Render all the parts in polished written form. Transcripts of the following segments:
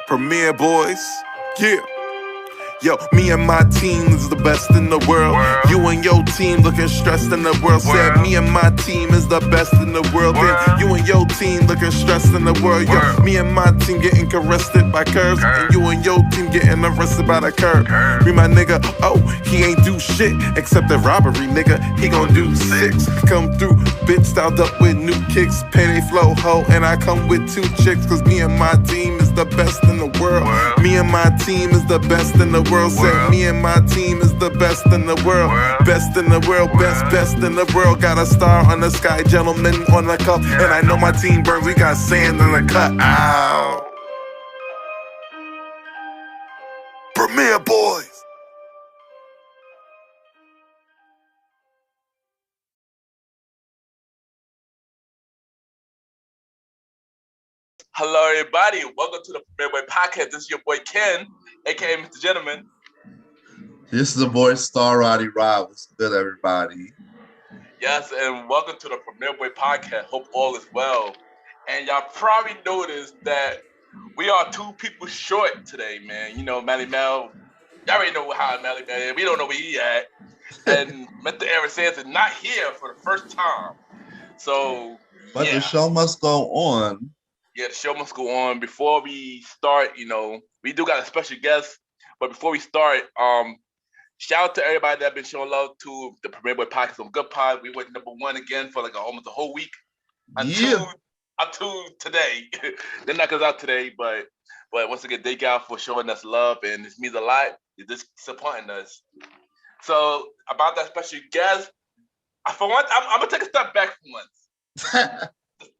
Premier Boyz, yeah. Yo, me and my team is the best in the world. You and your team looking stressed in the world. Said me and my team is the best in the world. Then you and your team looking stressed in the world. Yo, me and my team getting arrested by curves, and you and your team getting arrested by the curb. Me my nigga, oh, he ain't do shit except the robbery, nigga. He gon' do 6. Come through, bitch, styled up with new kicks, penny flow ho, and I come with 2 chicks. Cause me and my team is the best in the world. Me and my team is the best in the world. Said me and my team is the best in the world. Best in the world, best in the world. Got a star on the sky, gentleman on the cup. And I know my team burns, we got sand in the cut. Ow. Premier Boyz. Hello, everybody. Welcome to the Premier Boy Podcast. This is your boy Ken, aka Mr. Gentleman. This is the Uriah Starr, Roddy. What's good, everybody? Yes, and welcome to the Premier Boy Podcast. Hope all is well. And y'all probably noticed that we are 2 people short today, man. You know, Malimal. Y'all already know how Malimal is. We don't know where he at. And Mr. Aaron says is not here for the first time. So, but the show must go on. Yeah, the show must go on. Before we start, you know, we do got a special guest. But before we start, shout out to everybody that been showing love to the Premier Boy Podcast on Good Pod. We went #1 again for like almost a whole week until today. They're not us out today, but once again, thank y'all for showing us love, and this means a lot. You're just supporting us. So about that special guest, for once, I'm gonna take a step back for once.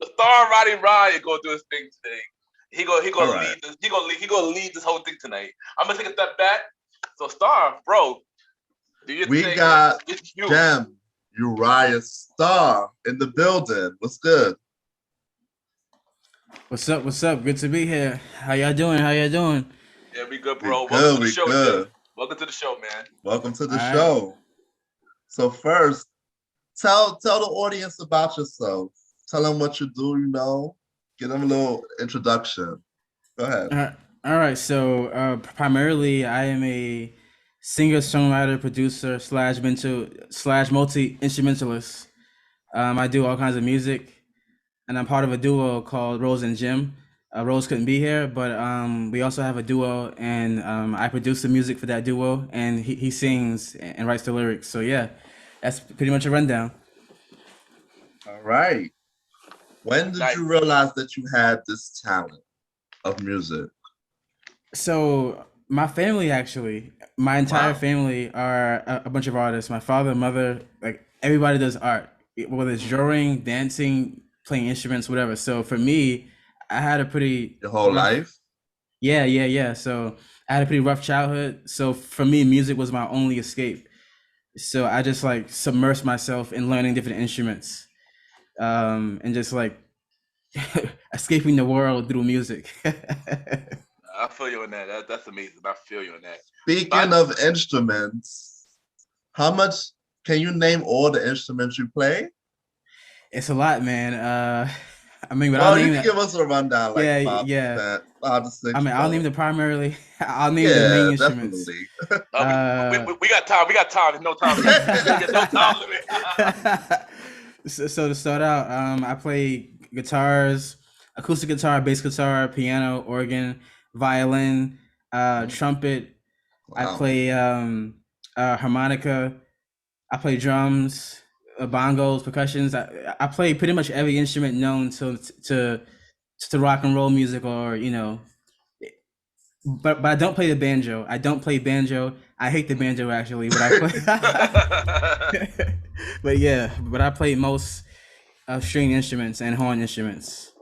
The star Roddy Ryan gonna do his thing today. He gonna lead this. He gonna lead this whole thing tonight. I'm gonna take a step back. So Star, bro, do you we got Gem Uriah Starr in the building. What's good? What's up? What's up? Good to be here. How y'all doing? Yeah, we good, bro. Welcome to the show, man. Welcome to the show, man. Welcome to the show. So first, tell the audience about yourself. Tell them what you do, you know. Give them a little introduction. Go ahead. All right. So primarily, I am a singer, songwriter, producer / multi-instrumentalist. I do all kinds of music, and I'm part of a duo called Rose and Jim. Rose couldn't be here, but we also have a duo, and I produce the music for that duo, and he sings and writes the lyrics. So yeah, that's pretty much a rundown. All right. When did you realize that you had this talent of music? So my family, actually, my entire family are a bunch of artists. My father, mother, like everybody does art, whether it's drawing, dancing, playing instruments, whatever. So for me, I had a pretty your whole life. Yeah. So I had a pretty rough childhood. So for me, music was my only escape. So I just like submersed myself in learning different instruments. And just like escaping the world through music. I feel you on that. That's amazing. I feel you on that. Speaking of instruments, how much can you name all the instruments you play? It's a lot, man. I mean, but you can give us a rundown, like 5 to 6. I mean, I'll name the primarily. I'll name the main instruments. We got time. We got time. There's no time. There's no time limit. So to start out, I play guitars, acoustic guitar, bass guitar, piano, organ, violin, trumpet. I play harmonica. I play drums, bongos, percussions. I play pretty much every instrument known to rock and roll music, or you know. But I don't play the banjo. I hate the banjo, actually, but I play. but I play most string instruments and horn instruments.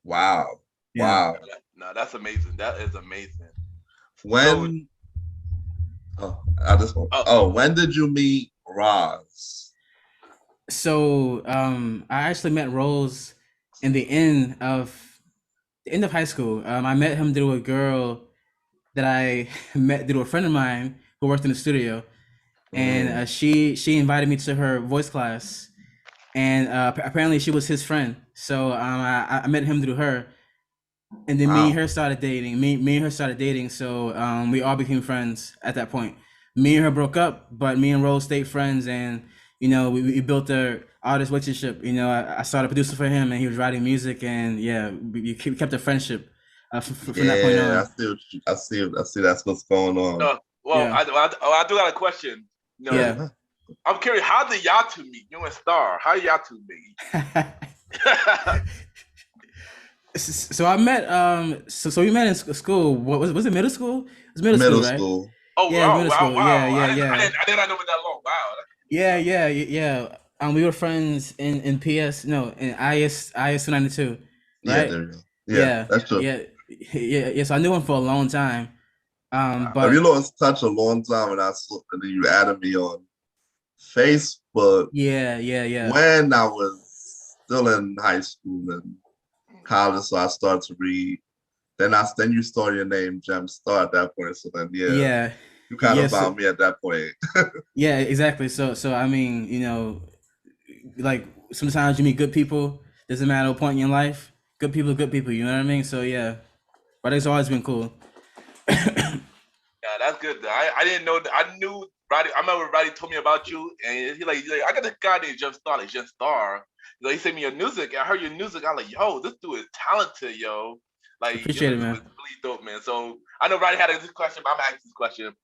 Wow. Yeah. Wow. No, that's amazing. That is amazing. When when did you meet Roz? So I actually met Rose in the end of high school. I met him through a girl that I met through a friend of mine who worked in the studio, and she invited me to her voice class, and apparently she was his friend. So I met him through her. And then me Wow. and her started dating. Me and her started dating, so we all became friends at that point. Me and her broke up, but me and Rose stayed friends, and we built a artist relationship. I started producing for him, and he was writing music, and yeah, we kept a friendship from that point Yeah, on. I see that's what's going on. Well, Yeah, I do got a question. yeah. I'm curious, how did y'all two meet? You and Star, how y'all two meet? So I met so we met in school. What was it? Middle school? It was middle school, Middle right? school. Oh Yeah, it was wow, middle wow, school. Yeah, wow! yeah, I yeah. did not know it that long. Wow. Yeah. We were friends in PS, no, in IS 292, Yeah, right? there you go. Yeah, Yeah, that's true. yeah. So I knew him for a long time. If you But lost touch a long time, and and then you added me on Facebook yeah. when I was still in high school and college, so I started to read. Then you saw your name Gem Star at that point. So then Yeah, you kind of yes, found me at that point. yeah, exactly. So I mean, like sometimes you meet good people. Doesn't matter what point in your life. Good people, good people. You know what I mean? So yeah, but it's always been cool. Yeah, that's good. I didn't know that. I knew Roddy. I remember Roddy told me about you, and he's like, I got this guy named Jeff Star, like Jeff Star. He sent me your music. I heard your music. I'm like, yo, this dude is talented, yo. Like, Appreciate it, this man. was really dope, man. So I know Roddy had this question, but I'm asking this question.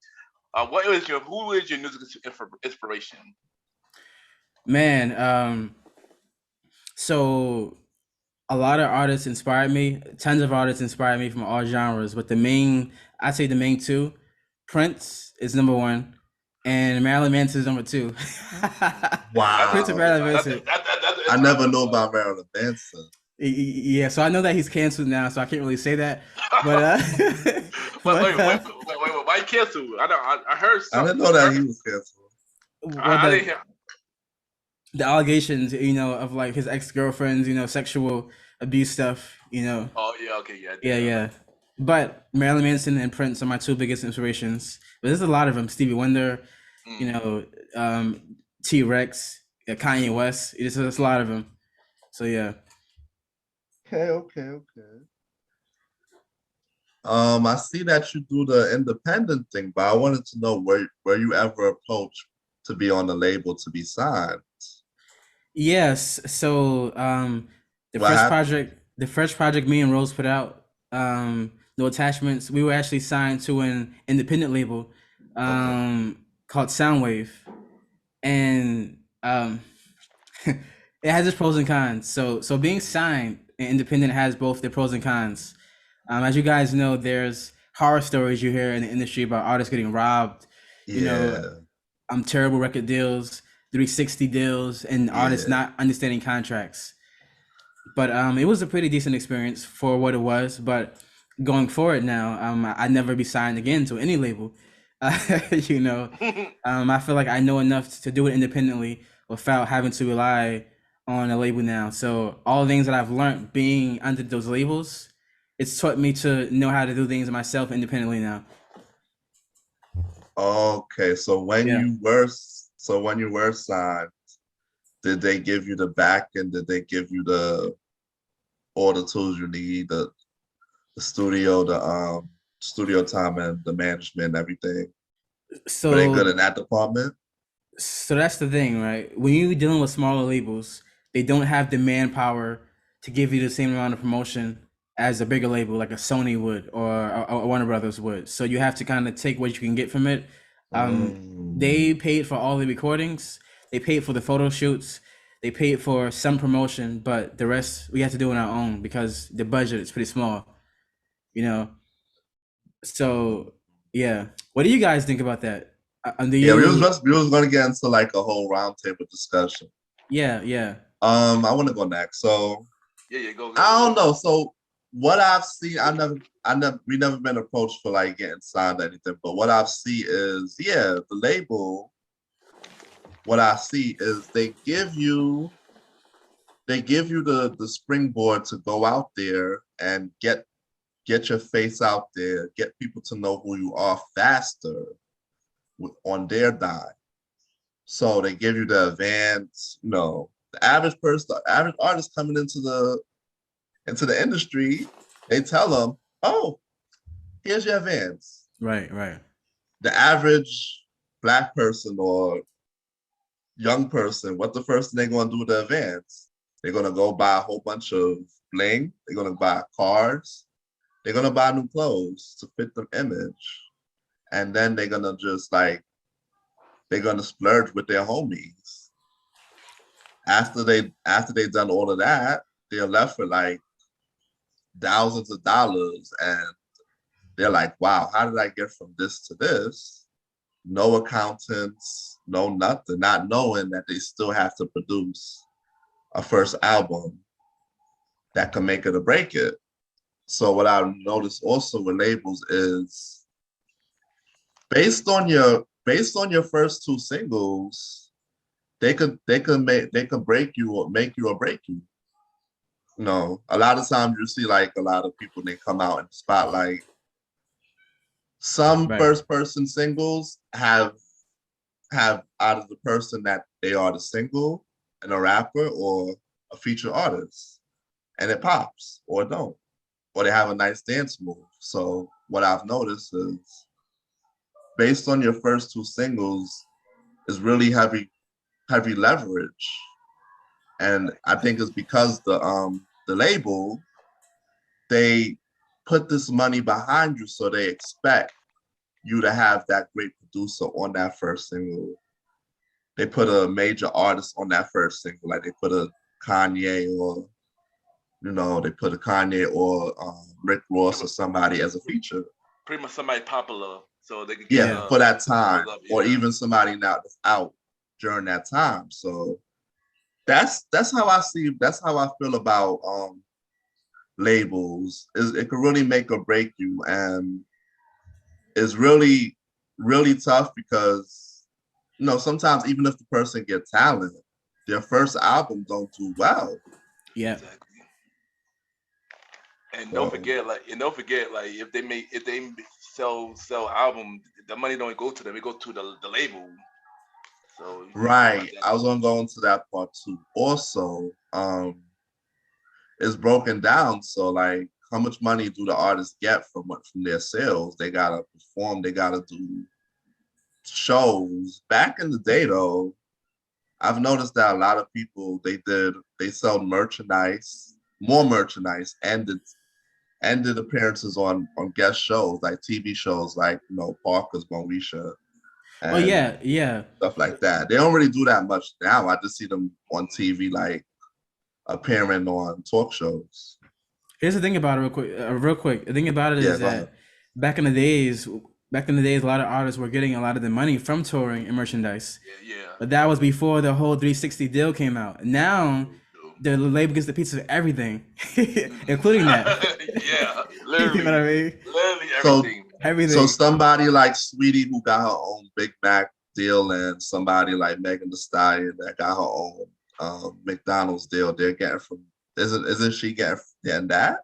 Who is your music inspiration? Man, so a lot of artists inspired me. Tons of artists inspired me from all genres, but I'd say the main two, Prince is number one, and Marilyn Manson is number two. Prince and Wow. Marilyn Manson. I never know about Marilyn Manson. Yeah, so I know that he's canceled now, so I can't really say that. But Wait, why you canceled? I heard I something. didn't know that he was canceled. I didn't hear. the allegations, of like his ex-girlfriends, sexual abuse stuff, Oh yeah, okay, Yeah. But Marilyn Manson and Prince are my two biggest inspirations. But there's a lot of them. Stevie Wonder, T-Rex, Kanye West. There's a lot of them. So yeah. Okay. I see that you do the independent thing, but I wanted to know were you ever approached to be on the label to be signed? Yes. So the What first happened? project me and Rose put out, No Attachments, we were actually signed to an independent label Okay. called Soundwave. And it has its pros and cons. So being signed and independent has both the pros and cons. As you guys know, there's horror stories you hear in the industry about artists getting robbed, Yeah. terrible record deals, 360 deals, and artists Yeah. not understanding contracts. But it was a pretty decent experience for what it was. But going forward now, I'd never be signed again to any label. I feel like I know enough to do it independently without having to rely on a label now. So all the things that I've learned being under those labels, it's taught me to know how to do things myself independently now. Okay. So Yeah. when you were signed, did they give you the back and did they give you all the tools you need, the studio, the studio time and the management, everything? Were they good So in that department? So that's the thing, right? When you're dealing with smaller labels, they don't have the manpower to give you the same amount of promotion as a bigger label like a Sony would or Warner Brothers would. So you have to kind of take what you can get from it. They paid for all the recordings, they paid for the photo shoots, they paid for some promotion, but the rest we have to do on our own because the budget is pretty small, you know. So yeah, what do you guys think about that? Do Yeah, you? we was gonna get into like a whole roundtable discussion. Yeah. I want to go next. So Yeah, go. I don't know. So what I've seen, we never been approached for like getting signed or anything. But what I've seen is, the label. What I see is they give you the springboard to go out there and get your face out there, get people to know who you are faster on their dime. So they give you the advance, the average person, the average artist coming into the industry, they tell them, oh, here's your advance. Right. The average Black person or young person, what the first thing they're going to do with the advance? They're going to go buy a whole bunch of bling. They're going to buy cars. They're going to buy new clothes to fit the image. And then they're going to just like, they're going to splurge with their homies. After they've done all of that, they're left with like thousands of dollars. And they're like, wow, how did I get from this to this? No accountants, no nothing, not knowing that they still have to produce a first album that can make it or break it. So what I've noticed also with labels is based on your first two singles, they could break you or make you or break you. You know, a lot of times you see like a lot of people, they come out in the spotlight. Some first person singles have out of the person that they are the single and a rapper or a featured artist, and it pops or don't, or they have a nice dance move. So what I've noticed is based on your first two singles is really heavy leverage. And I think it's because the label, they put this money behind you, so they expect you to have that great producer on that first single. They put a major artist on that first single, like they put a Kanye or, you know, they put a Kanye or Rick Ross or somebody as a feature. Pretty much somebody popular, so they could get for that time, or even somebody now that's out during that time. So that's how I see. That's how I feel about labels. It can really make or break you, and it's really tough because, you know, sometimes even if the person gets talent, their first album don't do well. Yeah. Exactly. And don't forget, if they sell album, the money don't go to them; it go to the label. So right, I was gonna go into that part too. Also, it's broken down. So like, how much money do the artists get from their sales? They gotta perform. They gotta do shows. Back in the day, though, I've noticed that a lot of people they sell merchandise, more merchandise, and did appearances on guest shows, like TV shows, like, you know, Parker's Moesha. Oh yeah. Stuff like that. They don't really do that much now. I just see them on TV, like appearing on talk shows. Here's the thing about it, real quick. The thing about it is that back in the days, a lot of artists were getting a lot of the money from touring and merchandise. Yeah. But that was before the whole 360 deal came out. Now the label gets the piece of everything, including that. Yeah, literally. You know what I mean? Literally everything. Everything. So somebody like Sweetie, who got her own Big Mac deal, and somebody like Megan Thee Stallion that got her own McDonald's deal, they're getting from. Isn't she getting that?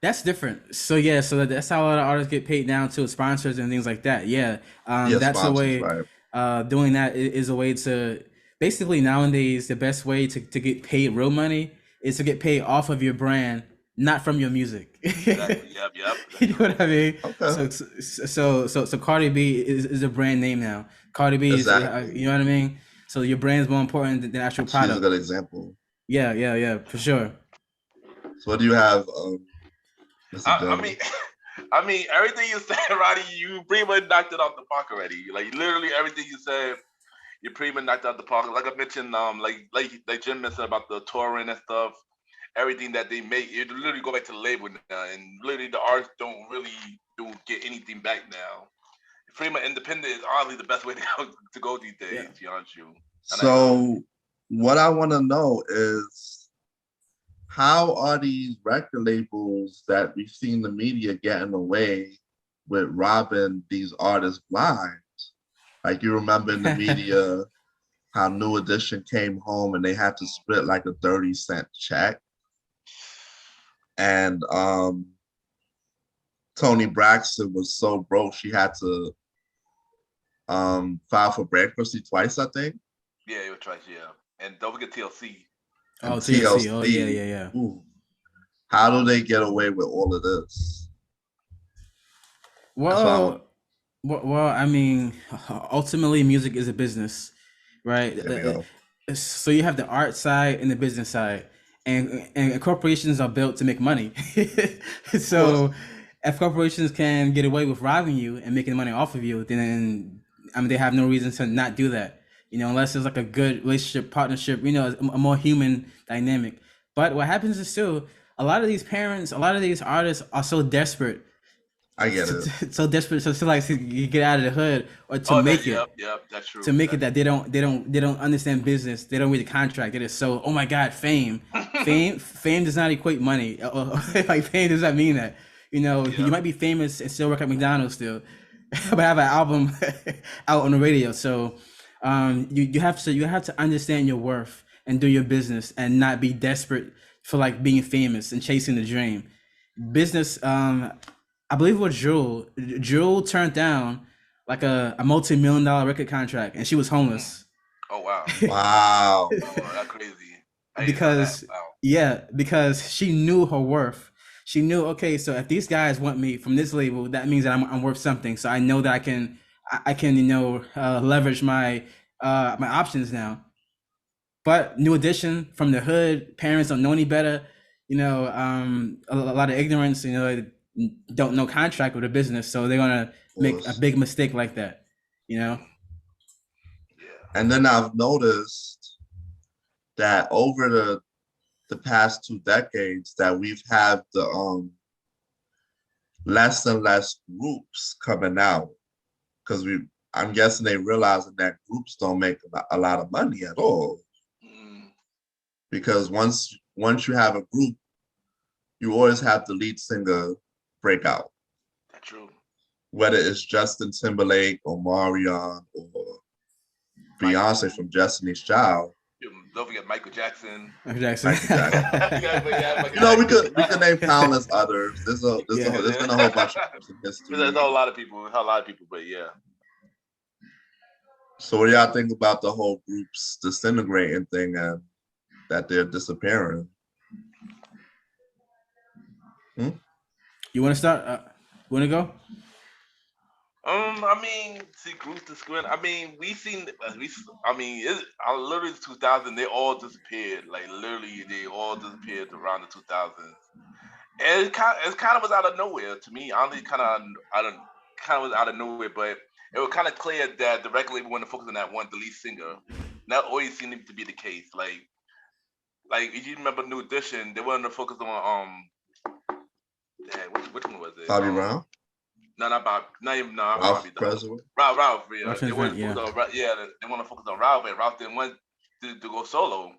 That's different. So yeah, so that's how a lot of artists get paid now too, sponsors and things like that. Yeah, that's the way. Right. Doing that is a way to basically nowadays the best way to get paid real money is to get paid off of your brand, not from your music. Exactly. Yep. You know what I mean? Okay. So Cardi B is a brand name now. Cardi B exactly. is, you know what I mean? So your brand's more important than the actual product. She's a good example. Yeah, for sure. So what do you have, I mean, everything you said, Roddy, you pretty much knocked it off the park already. Like literally everything you said, you pretty much knocked out the park. Like I mentioned, like Jim mentioned about the touring and stuff, everything that they make, it literally go back to the label now, and literally the artists don't get anything back now. Pretty much independent is honestly the best way to go these days. To be honest with you. So what I want to know is, how are these record labels that we've seen the media getting away with robbing these artists blind? Like, you remember in the media how New Edition came home and they had to split like a 30-cent check. And Toni Braxton was so broke she had to file for bankruptcy twice, I think. Yeah, it was twice, yeah. And don't forget TLC. Oh, TLC. Oh, yeah. Ooh. How do they get away with all of this? That's why Well, I mean, ultimately, music is a business, right? there we go. So you have the art side and the business side, and corporations are built to make money. Of course, So if corporations can get away with robbing you and making money off of you, then I mean they have no reason to not do that. Unless there's like a good relationship, partnership, a more human dynamic. But what happens is too, a lot of these parents, a lot of these artists are so desperate I get it. so desperate so like you get out of the hood or to Oh, make it that's true. to make it that they don't understand business. They don't read the contract. They just so, oh my god, fame does not equate money. Like fame does not mean that. You might be famous and still work at McDonald's still, but have an album out on the radio. So you have to understand your worth and do your business and not be desperate for like being famous and chasing the dream. Business, I believe it was Jewel. Jewel turned down like a multi-million-dollar record contract, and she was homeless. Oh wow. Wow. Oh, that's crazy. I didn't know that. Wow. Because she knew her worth. She knew, okay, so if these guys want me from this label, that means that I'm worth something. So I know that I can leverage my my options now. But new addition from the hood, parents don't know any better. A lot of ignorance. Don't know contract with a business, so they're gonna make a big mistake like that. Yeah. And then I've noticed that over the past 2 decades that we've had the less and less groups coming out because I'm guessing they realizing that groups don't make a lot of money at all. Because once you have a group, you always have the lead singer break out. That's true. Whether it's Justin Timberlake or Marion or Beyonce from Destiny's Child. Don't forget Michael Jackson. Michael Jackson. We could name countless others. There's been a whole bunch of groups in history. There's a lot of people, but yeah. So what do y'all think about the whole groups disintegrating thing and that they're disappearing? You want to start? Want to go? I mean, see, groups to screen. I mean, literally 2000, they all disappeared. Like literally, they all disappeared around the 2000s. And it kind of was out of nowhere to me. Honestly, kind of was out of nowhere. But it was kind of clear that the record label wanted to focus on that one, the lead singer. That always seemed to be the case. Like if you remember New Edition, they wanted to focus on which one was it? Bobby Brown? No, not Bob. Not even no. Ralph Presley? Ralph. Yeah. Ralph They want to focus on Ralph, and Ralph didn't want to go solo.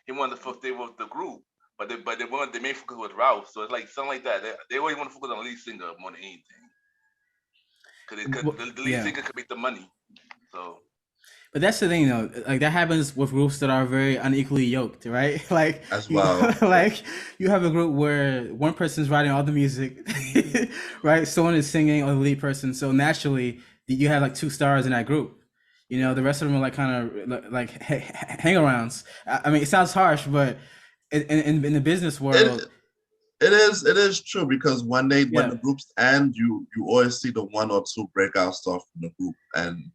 He wanted to stay with the group, but the main focus was Ralph. So it's like something like that. They always want to focus on the lead singer more than anything, because the lead singer could make the money. So. But that's the thing, though. Like that happens with groups that are very unequally yoked, right? Like as well. Like you have a group where one person's writing all the music, right? Someone is singing, or the lead person. So naturally, you have like two stars in that group. The rest of them are like kind of like hang-arounds. I mean, it sounds harsh, but in the business world, it is true because when the groups end, you always see the one or two breakout stars from the group, and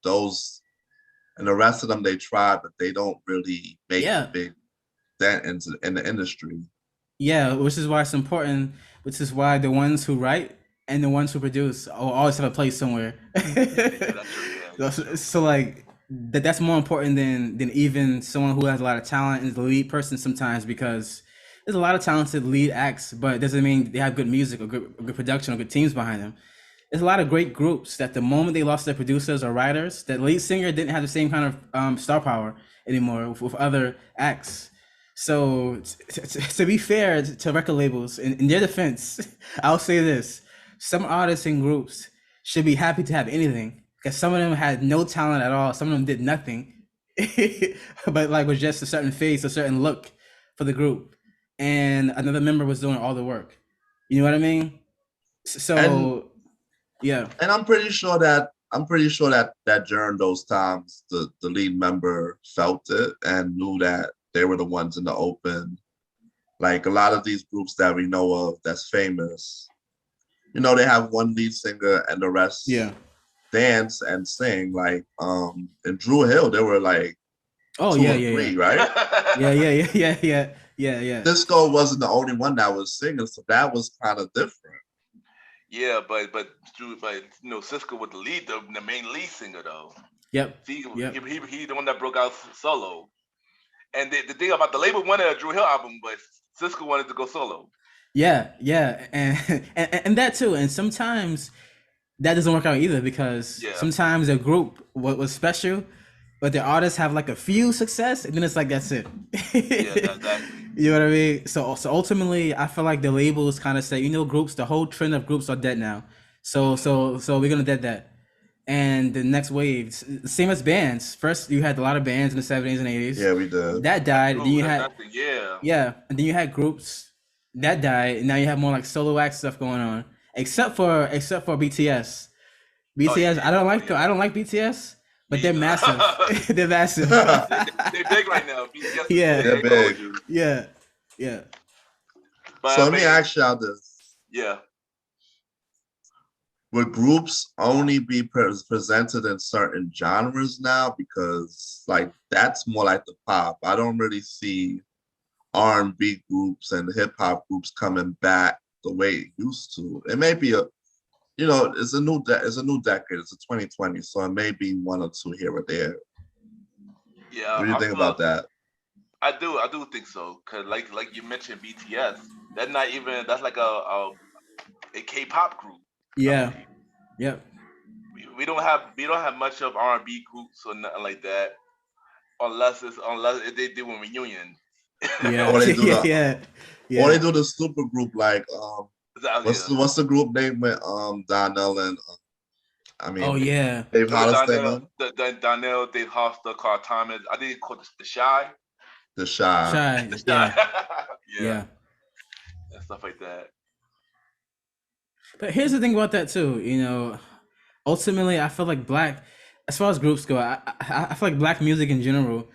the rest of them they try, but they don't really make a big dent in the industry. Yeah, which is why it's important. Which is why the ones who write and the ones who produce always have a place somewhere. So like that's more important than even someone who has a lot of talent and is the lead person sometimes, because there's a lot of talented lead acts, but it doesn't mean they have good music or good production or good teams behind them. There's a lot of great groups that the moment they lost their producers or writers, that lead singer didn't have the same kind of star power anymore with other acts. So to be fair to record labels, in their defense, I'll say this: some artists and groups should be happy to have anything, because some of them had no talent at all. Some of them did nothing, but like was just a certain face, a certain look for the group, and another member was doing all the work. You know what I mean? So. Yeah, and I'm pretty sure that during those times, the lead member felt it and knew that they were the ones in the open, Like a lot of these groups that we know of that's famous, you know, they have one lead singer and the rest dance and sing. Like in Drew Hill, there were like two or three, right? Yeah. Cisco wasn't the only one that was singing, so that was kind of different. Yeah, but you know, Cisco was the main lead singer though. Yep. He the one that broke out solo. And the thing about the label wanted a Drew Hill album, but Cisco wanted to go solo. Yeah, and that too. And sometimes that doesn't work out either, because sometimes a group was special, but the artists have like a few success, and then it's like that's it. Exactly. You know what I mean? So ultimately, I feel like the labels kind of say, you know, groups, the whole trend of groups are dead now. So we're gonna dead that. And the next wave, same as bands. First, you had a lot of bands in the 70s and 80s. Yeah, we did. That died. Then you had and then you had groups that died. And now you have more like solo act stuff going on. Except for BTS. I don't like BTS, but they're massive. They're massive. They're big right now. BTS they're big. Yeah. But, so let me ask y'all this. Yeah. Would groups only be presented in certain genres now? Because like that's more like the pop. I don't really see R&B groups and hip hop groups coming back the way it used to. It may be it's a new decade. It's a 2020, so it may be one or two here or there. Yeah. What do you think about that? I do think so. Cause like you mentioned BTS, that's like a K-pop group. Yeah. Yep. We don't have much of R&B groups or nothing like that, unless they do a reunion. Yeah. Or they do Yeah. Or they do the super group like what's the group name with Donnell and Dave Hollister. Donnell, Dave Hollister, Carl Thomas. I think it's called the Shy. The Shy. Yeah. And stuff like that. But here's the thing about that too, you know, ultimately I feel like as far as groups go, I feel like black music in general,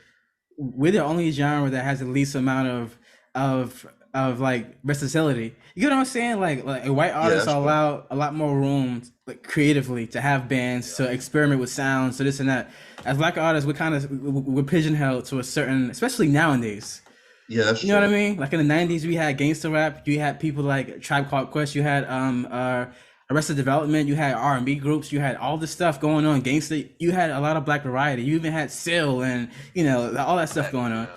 we're the only genre that has the least amount of like versatility. You get what I'm saying? Like white artists are allowed a lot more room, like creatively, to have bands, to experiment with sounds, so this and that. As black artists, we're pigeonholed to a certain, especially nowadays. Yeah, that's true. You know what I mean? Like in the 90s, we had gangster rap. You had people like Tribe Called Quest. You had Arrested Development. You had R&B groups. You had all this stuff going on. Gangster. You had a lot of black variety. You even had Seal and all that stuff going on.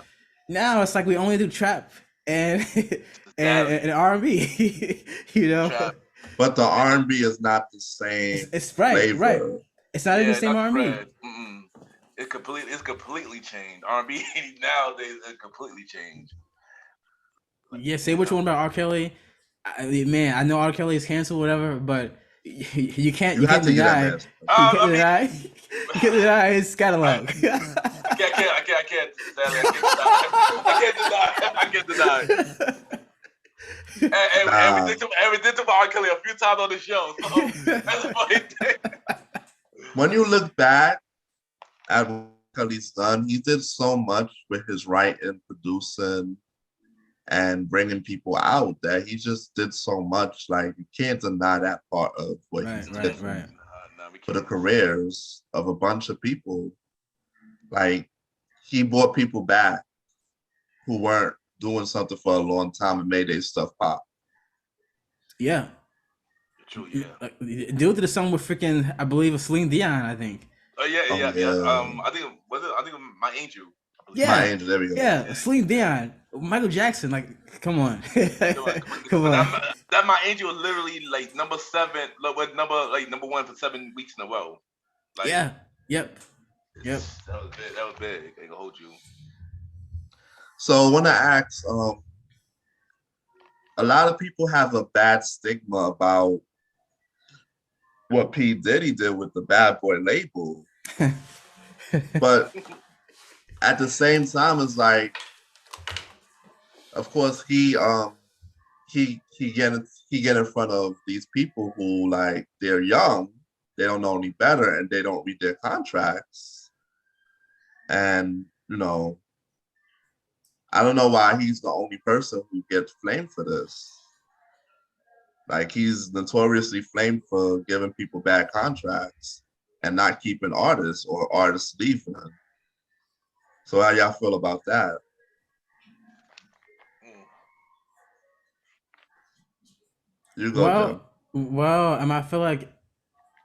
Now it's like we only do trap and R&B. Trap. But the R&B is not the same. It's right. It's not even the same R&B. It's completely changed. R&B nowadays is completely changed. Yeah, say what you want about R. Kelly. I know R. Kelly is canceled, whatever, but you can't deny. You can't deny his catalog. I can't deny. And we did to R. Kelly a few times on the show. So that's a funny thing. When you look back at what Kelly's done, he did so much with his writing, producing, and bringing people out that he just did so much. Like you can't deny that part of what he's did for the careers of a bunch of people. Like he brought people back who weren't doing something for a long time and made their stuff pop. Yeah. True, yeah. Due to the song with freaking, I believe, Celine Dion, I think. Yeah. I think My Angel. My Angel, there we go. Yeah, Celine Dion, Michael Jackson, like, come on. Come on. That My Angel was literally like number 7, number 1 for 7 weeks in a row. Like, yeah. Yep. That was big. They can hold you. So I want to ask, a lot of people have a bad stigma about what P. Diddy did with the Bad Boy label. But at the same time, it's like, of course, he get in front of these people who, like, they're young, they don't know any better, and they don't read their contracts. And I don't know why he's the only person who gets flamed for this. Like, he's notoriously flamed for giving people bad contracts and not keeping artists or artists leaving him. So how y'all feel about that? You go, Jim. Well, I feel like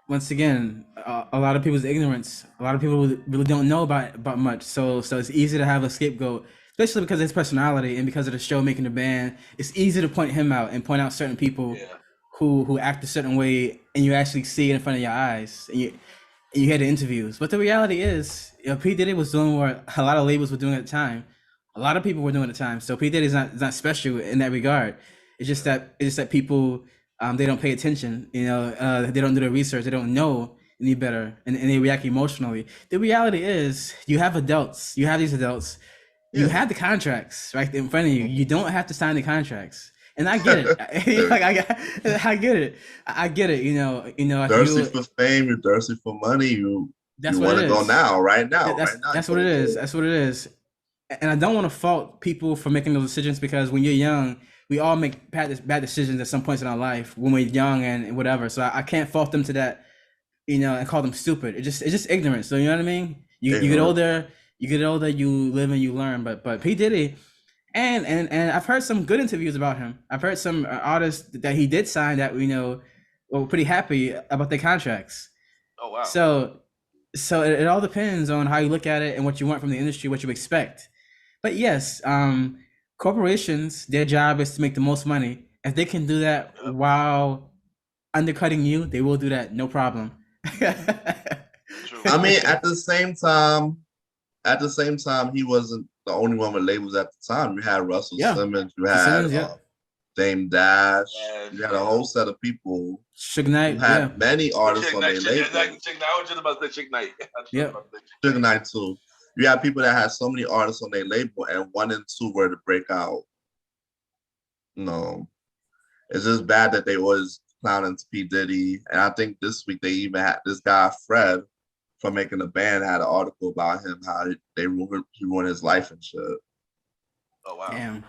once again, a lot of people's ignorance. A lot of people really don't know about much. So it's easy to have a scapegoat, especially because of his personality and because of the show making the band. It's easy to point him out and point out certain people who act a certain way, and you actually see it in front of your eyes, and you hear the interviews. But the reality is, P Diddy was doing what a lot of labels were doing at the time. A lot of people were doing at the time. So P Diddy's not special in that regard. It's just that people they don't pay attention. They don't do the research. They don't know any better, and they react emotionally. The reality is, you have adults. You have these adults. You have the contracts right in front of you. You don't have to sign the contracts. And I get it. I get it. I get it. Thirsty for fame, you're thirsty for money. You want to go now, right now. That's what it is. That's what it is. And I don't want to fault people for making those decisions, because when you're young, we all make bad decisions at some points in our life when we're young and whatever. So I can't fault them to that, and call them stupid. It's just ignorance. So you know what I mean? You get older, you live and you learn. But P Diddy. And I've heard some good interviews about him. I've heard some artists that he did sign that were pretty happy about their contracts. Oh wow! So it all depends on how you look at it and what you want from the industry, what you expect. But yes, corporations, their job is to make the most money. If they can do that while undercutting you, they will do that, no problem. I mean, at the same time, he wasn't the only one with labels at the time. You had Russell Simmons, you had Dame Dash, you had a whole set of people. Suge Knight, you had many artists on their label. I was just about to say Suge Knight. Suge Knight too. You had people that had so many artists on their label, and 1 and 2 were to break out. No, it's just bad that they always clowning P Diddy, and I think this week they even had this guy Fred from Making a Band had an article about him, how he ruined his life and shit. Oh wow! Damn.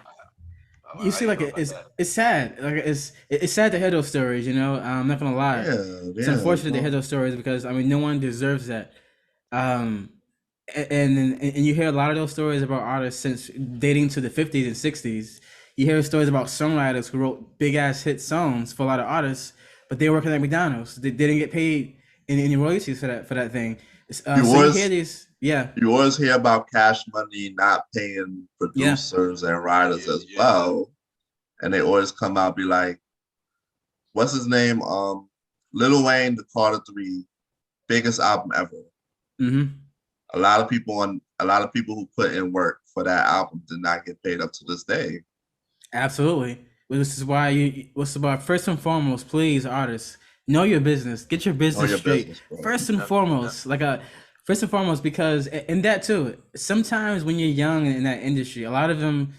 You see, like it's sad. Like it's sad to hear those stories. I'm not gonna lie. It's unfortunate to hear those stories, because no one deserves that. And you hear a lot of those stories about artists since dating to the 50s and 60s. You hear stories about songwriters who wrote big ass hit songs for a lot of artists, but they were working at McDonald's. They didn't get paid any royalties for that thing. You always hear about Cash Money not paying producers and writers as well, and they always come out and be like, "What's his name? Lil Wayne, the Carter 3, biggest album ever." Mm-hmm. A lot of people who put in work for that album did not get paid up to this day. Absolutely. This is why first and foremost, please, artists, know your business. Get your business straight. First and foremost, because in that too, sometimes when you're young in that industry, a lot of them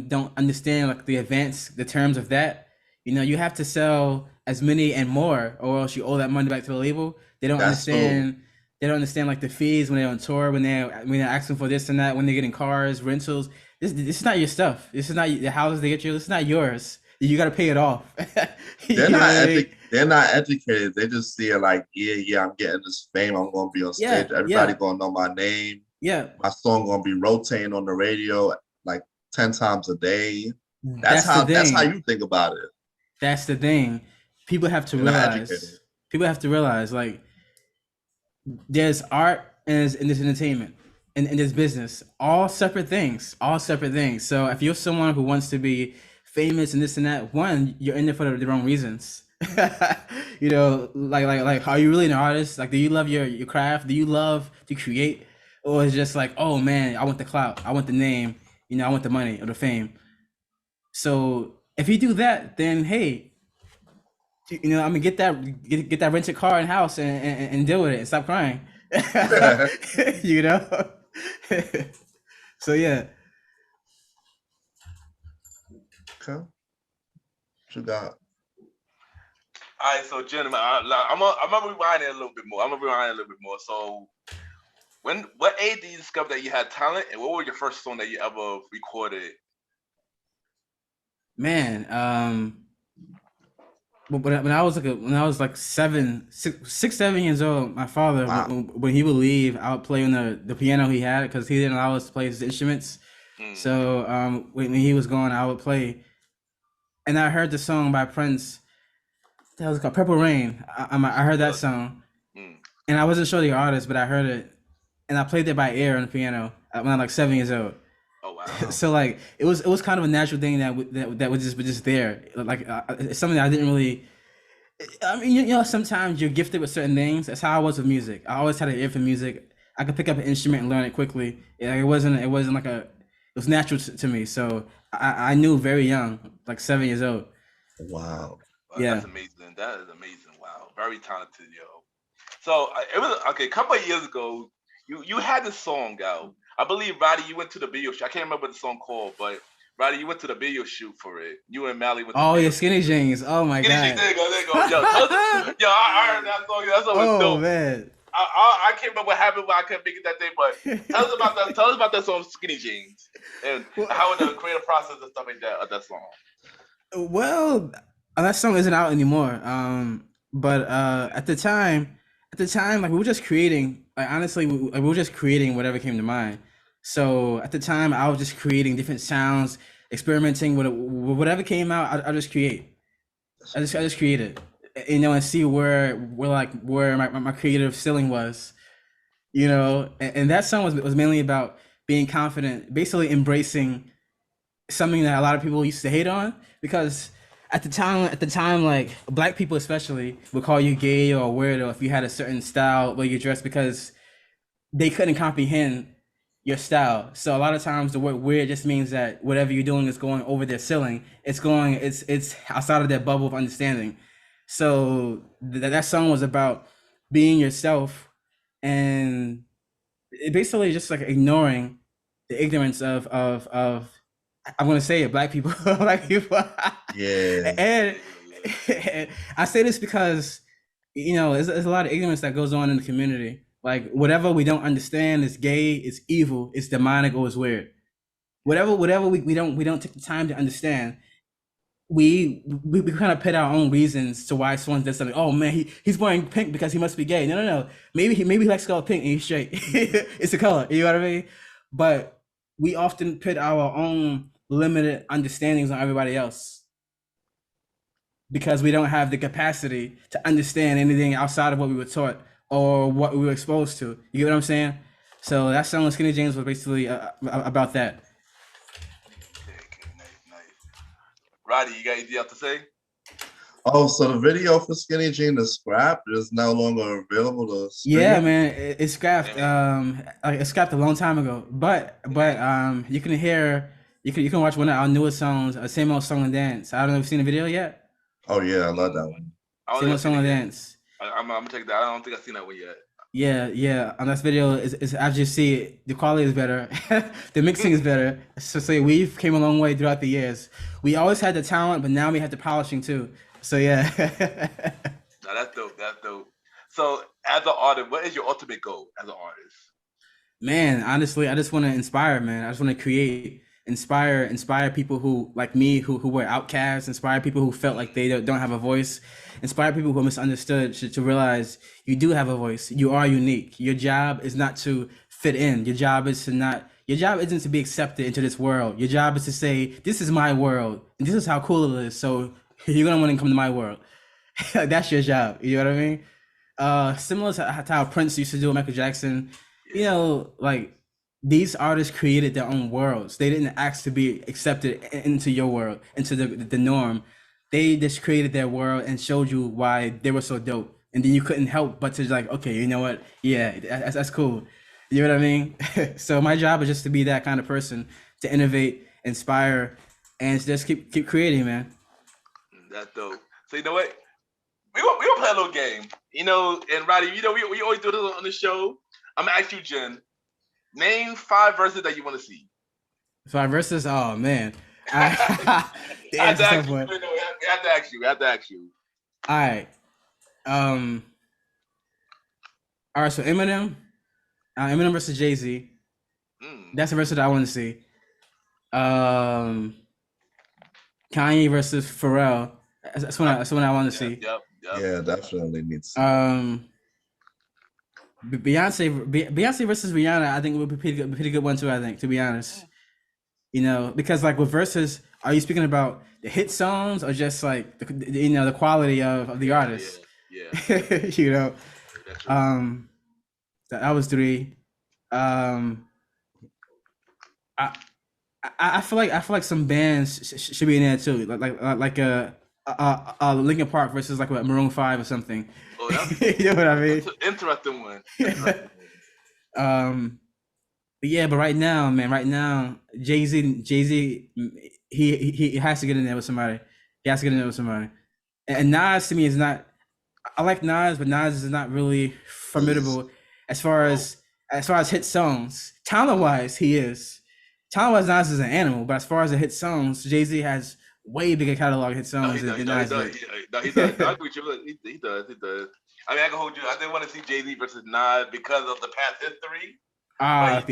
don't understand like the terms of that. You have to sell as many and more, or else you owe that money back to the label. They don't understand. Cool. They don't understand like the fees when they're on tour, when they're asking for this and that, when they're getting cars, rentals. This is not your stuff. This is not the houses they get you. This is not yours. You got to pay it off. They're not educated. They just see it like, I'm getting this fame. I'm going to be on stage. Everybody going to know my name. Yeah. My song going to be rotating on the radio like 10 times a day. That's how you think about it. That's the thing. People have to realize like there's art and there's entertainment and there's business. All separate things. So if you're someone who wants to be famous and this and that, one, you're in there for the wrong reasons. Like are you really an artist? Like, do you love your craft? Do you love to create? Or it's just like, oh man, I want the clout, I want the name, I want the money or the fame. So if you do that, then hey, I'm gonna get that rented car and house and deal with it and stop crying. So yeah. Okay. What you got? All right, so gentlemen, I'm gonna rewind it a little bit more. So What age did you discover that you had talent, and what was your first song that you ever recorded? Man, when I was like 7 years old, my father, Wow. when he would leave, I would play on the piano he had because he didn't allow us to play his instruments. Mm. So when he was gone, I would play, and I heard the song by Prince. That was called Purple Rain. I heard that song, Mm. and I wasn't sure the artist, but I heard it, and I played it by ear on the piano when I was like 7 years old. Oh wow. So like it was kind of a natural thing that was just there. Like it's something that I didn't really. I mean, you know, sometimes you're gifted with certain things. That's how I was with music. I always had an ear for music. I could pick up an instrument and learn it quickly. It wasn't like it was natural to me. So I knew very young, like 7 years old. Wow. Yeah. That's amazing. That is amazing. Wow, very talented, yo. So it was okay. A couple of years ago, you had this song out. I believe Roddy, you went to the video shoot. I can't remember what the song called, but Roddy, you went to the video shoot for it. You and Mally went. Oh to the yeah, video Skinny Jeans. Oh my Skinny god. Jeans, there you go, there you go. Yo, I heard that song. That song was Oh dope. man. I can't remember what happened, but I couldn't make it that day. But tell us about that. Tell us about that song, Skinny Jeans, and how the creative process and stuff like that of that song. Well, that song isn't out anymore. But at the time, like we were just creating. Like honestly, we were just creating whatever came to mind. So at the time, I was just creating different sounds, experimenting with whatever came out. I just create. I just create it, you know, and see where my creative ceiling was, you know. And that song was mainly about being confident, basically embracing something that a lot of people used to hate on because at the time, like black people especially would call you gay or weird or if you had a certain style where you dress because they couldn't comprehend your style. So a lot of times the word weird just means that whatever you're doing is going over their ceiling. It's outside of their bubble of understanding. So that song was about being yourself and it basically just like ignoring the ignorance of I'm gonna say it, black people, black people. Yeah. And I say this because you know there's a lot of ignorance that goes on in the community. Like whatever we don't understand is gay, it's evil, it's demonic, or it's weird. Whatever we don't take the time to understand, we kind of put our own reasons to why someone does something. Oh man, he's wearing pink because he must be gay. No. Maybe he likes color pink and he's straight. It's a color. You know what I mean? But we often put our own limited understandings on everybody else because we don't have the capacity to understand anything outside of what we were taught or what we were exposed to. You get what I'm saying? So that song Skinny James was basically about that. Okay, nice. Roddy, you got anything else to say? Oh, so the video for Skinny Jean, the scrap, is no longer available to stream? Yeah, man, it's scrapped. Like, it's scrapped a long time ago. But you can watch one of our newest songs, Same Old Song and Dance. I don't know if you've seen the video yet. Oh yeah, I love that one. Same Old Song and Dance. I'm gonna check that. I don't think I've seen that one yet. Yeah. On this video, is as you see, the quality is better, the mixing is better. So we've came a long way throughout the years. We always had the talent, but now we have the polishing too. So yeah. No, that's dope. So as an artist, what is your ultimate goal as an artist? Man, honestly, I just want to inspire, man. I just want to create, inspire people who like me, who were outcasts, inspire people who felt like they don't have a voice, inspire people who are misunderstood to realize you do have a voice. You are unique. Your job is not to fit in. Your job isn't to be accepted into this world. Your job is to say, this is my world, and this is how cool it is. So you're gonna want to come to my world. That's your job. You know what I mean? Similar to how Prince used to do with Michael Jackson. You know, like these artists created their own worlds. They didn't ask to be accepted into your world, into the norm. They just created their world and showed you why they were so dope. And then you couldn't help but to like, okay, you know what? Yeah, that's cool. You know what I mean? So my job is just to be that kind of person, to innovate, inspire, and just keep creating, man. That's dope. So you know what? We gonna play a little game. You know, and Roddy, you know, we always do this on the show. I'm gonna ask you, Jen, name 5 verses that you want to see. 5 verses? Oh man. We have to ask you. All right. All right. So Eminem, Eminem versus JayZ. That's the versus that I want to see. Kanye versus Pharrell. That's one I want to see. Yep. Yeah, definitely needs. Beyonce versus Rihanna, I think would be pretty good one too. I think, to be honest, because like with verses, are you speaking about the hit songs or just like the quality of the artist? Yeah. That was 3. I feel like some bands should be in there too, like a Linkin Park versus like a Maroon 5 or something. Oh, that's you know what I mean? That's an interesting one. But right now, JayZ, he has to get in there with somebody. And Nas to me is not. I like Nas, but Nas is not really formidable as far as hit songs. Talent wise, he is. Talent wise, Nas is an animal, but as far as the hit songs, JayZ has way bigger catalog hit songs than Nas. He does. I agree with you. He does. I mean, I can hold you. I didn't want to see JayZ versus Nas because of the past history. But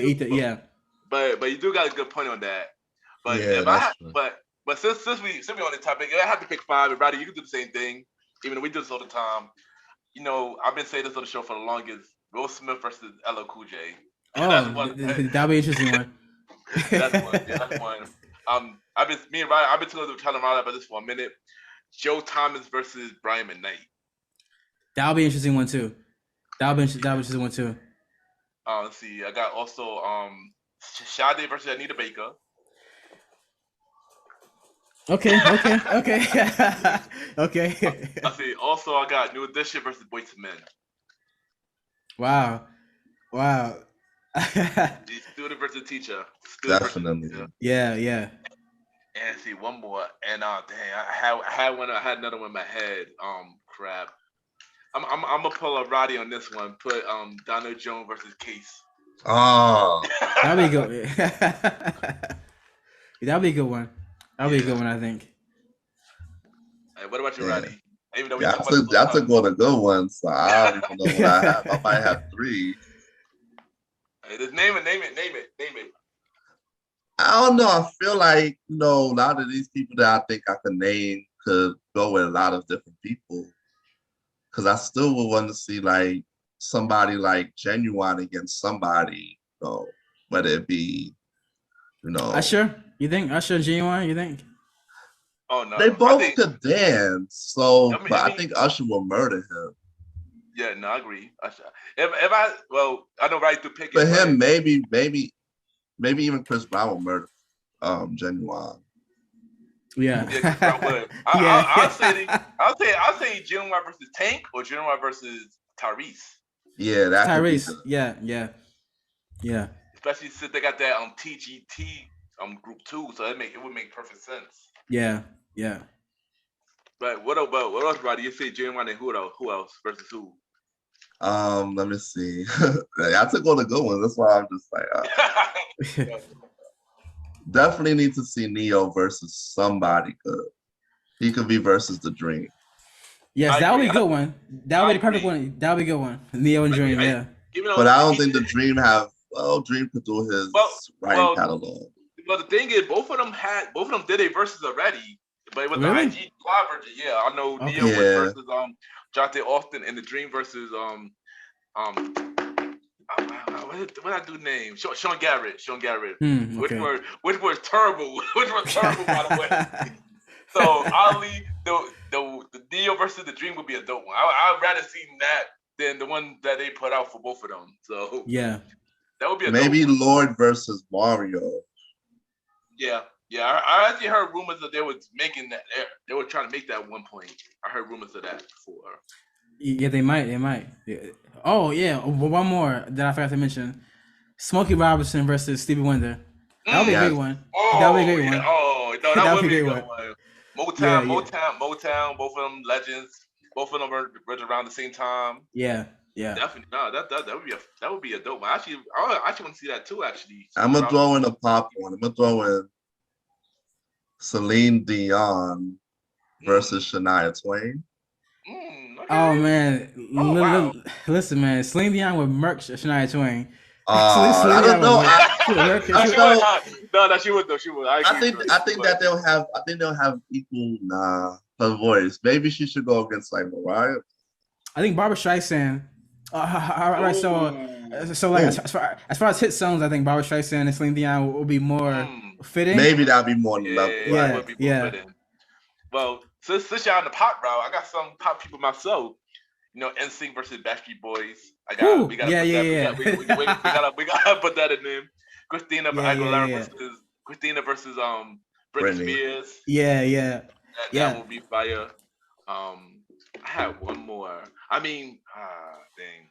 you do got a good point on that. But yeah, but since we on the topic, I have to pick 5. And Roddy, you can do the same thing. Even though we do this all the time. I've been saying this on the show for the longest. Will Smith versus LL Cool J. That'll be an interesting one. That's one. I've been talking to Tyler Riley about this for a minute. Joe Thomas versus Brian McKnight. That'll be an interesting one too. Let's see. I got also Sade versus Anita Baker. Okay. I see. Also, I got New Edition versus Boyz II Men. Wow. Student versus teacher. Definitely. Yeah. And see one more. And dang, I had another one in my head. Crap. I'm gonna pull a Roddy on this one. Put Donald Jones versus Case. Oh. That'll be good. That'll be a good one. I think. Hey, what about you, Roddy? Even though that's a good one. So I don't even know what I have. I might have 3. Hey, just name it. I don't know. I feel like, a lot of these people that I think I could name could go with a lot of different people. Because I still would want to see like somebody like Genuine against somebody, whether it be, Usher? You think Usher and Genuine? You think? Oh no, they both could dance. So, I think Usher will murder him. Yeah, no, I agree. Usher. I know right to pick. For him, maybe even Chris Brown will murder Genuine. Yeah. I would. I'll say Genuine versus Tank or Genuine versus Tyrese. Yeah, that's Tyrese. Yeah. Especially since they got that TGT group too, so it would make perfect sense. Yeah. But what else, Roddy? You say Genuine and who else versus who? Let me see. I took all the good ones. That's why I'm just like, definitely need to see Neo versus somebody good. He could be versus The Dream. Yes, that would be a good one. That would be the perfect one. That would be a good one. Neo and Dream, yeah. But I don't think The Dream Dream could do his writing catalog. But the thing is, both of them did a versus already. But it was the IG Live version. Yeah, I know Neo was versus Jonte Austin and The Dream versus what I do name? Sean Garrett. Which were terrible. Which was terrible, by the way. So obviously the Neo versus The Dream would be a dope one. I'd rather see that than the one that they put out for both of them. So yeah, that would be maybe Lord versus Mario. Yeah. I actually heard rumors that they was making that. They were trying to make that at one point. I heard rumors of that before. Yeah, they might. Yeah. Oh yeah, one more that I forgot to mention: Smokey Robinson versus Stevie Wonder. That would be a great one. That would be a great one. Oh no, that would be a great one. Motown, both of them legends. Both of them were around the same time. Yeah. Definitely. No, that would be a dope one. I actually want to see that too. Actually, I'm gonna throw in a pop one. I'm gonna throw in Celine Dion versus Shania Twain. Okay. Oh man, listen, man, Celine Dion would murk Shania Twain. I don't know. No, she would though. She would. I think that they'll have. I think they'll have equal her voice. Maybe she should go against like Mariah. I think Barbara Streisand. All right, so like as far as hit songs, I think Barbara Streisand and Celine Dion will be more fitting. Maybe that'll be more level. Yeah. Well, since y'all on the pop route, I got some pop people myself. You know, NSYNC versus Backstreet Boys. We gotta put that in there. Christina versus Britney Spears. Yeah. That will be fire. I had one more. I mean, dang.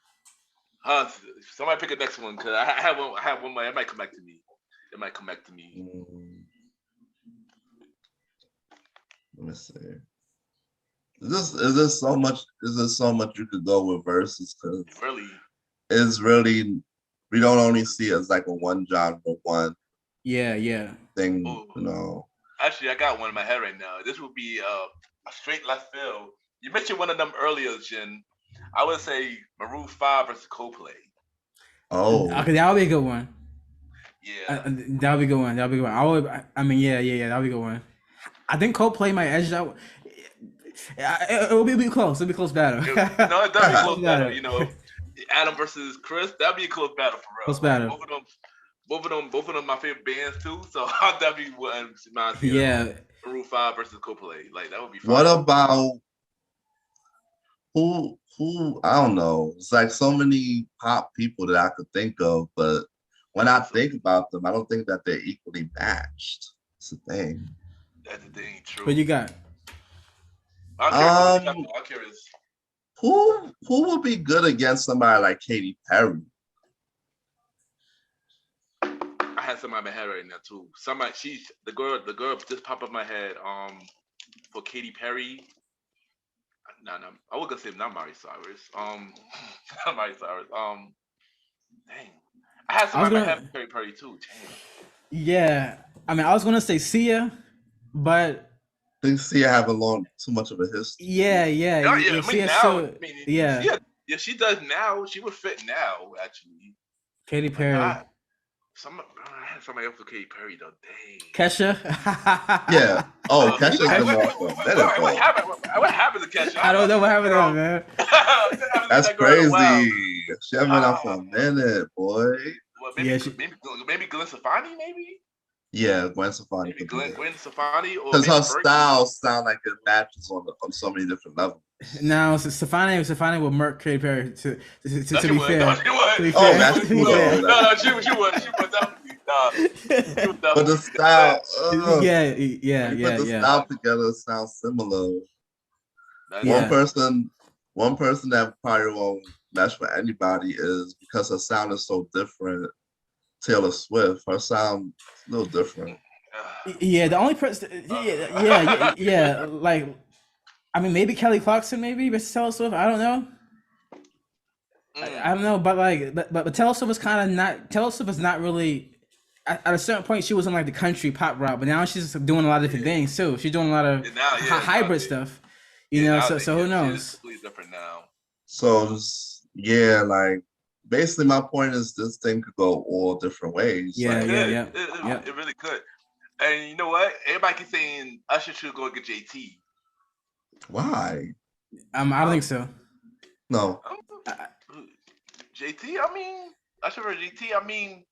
Somebody pick a next one because I have one more. It might come back to me. Let me see. Is there so much you could go with verses? Because it's really we don't only see it as like a one genre, one thing. Ooh. You know. Actually, I got one in my head right now. This would be a straight left field. You mentioned one of them earlier, Jen. I would say Maroon 5 versus Coldplay. Oh, okay, that would be a good one. Yeah, that would be a good one. That'll be a good one. That'll be a good one. I think Coldplay might edge out. It will be close. It'll be a close battle. No, it does be a close battle. You know, Adam versus Chris. That'd be a close battle for real. Close battle. Both of them, my favorite bands too. So I'll definitely want Maroon 5 versus Coldplay. Like that would be fun. What about who? I don't know. It's like so many pop people that I could think of, but when I think about them, I don't think that they're equally matched. It's the thing. That's the thing. True. What you got? I'm curious. Who would be good against somebody like Katy Perry? I had somebody in my head right now too. Somebody, she's the girl just popped up my head. For Katy Perry. No, I was gonna say not Miley Cyrus. Not Miley Cyrus. Dang. I had somebody in my head for Katy Perry too. Dang. Yeah, I mean, I was gonna say Sia, but. I think Sia have too much of a history. Yeah. She does now. She would fit now, actually. Katy Perry. I had somebody else for Katy Perry though. Dang. Kesha. Yeah. Oh, Kesha's What happened to Kesha? I don't know what happened to her, man. That's crazy. She haven't been out for a minute, boy. Well, maybe Gwen Stefani, maybe. Yeah, Gwen Stefani. Maybe Gwen Stefani, or because her style sound like it matches on so many different levels. Now, Stefani will murk Katy Perry to be fair. No, she would. But the style, yeah. Put the style together sounds similar. One person that probably won't mesh with anybody is because her sound is so different. Taylor Swift, her sound a little different. Yeah, the only person. Yeah. Like, I mean, maybe Kelly Clarkson, maybe versus Taylor Swift. I don't know. I don't know, but Taylor Swift was kind of not. Taylor Swift is not really. At a certain point, she was in like the country pop route, but now she's doing a lot of different things too. She's doing a lot of hybrid stuff. You know, so who knows? It's different now. So yeah, like basically, my point is this thing could go all different ways. Yeah, like, It really could. And you know what? Everybody keeps saying Usher should go get JT. Why? I don't think so. No. JT. I mean, Usher or JT. I mean.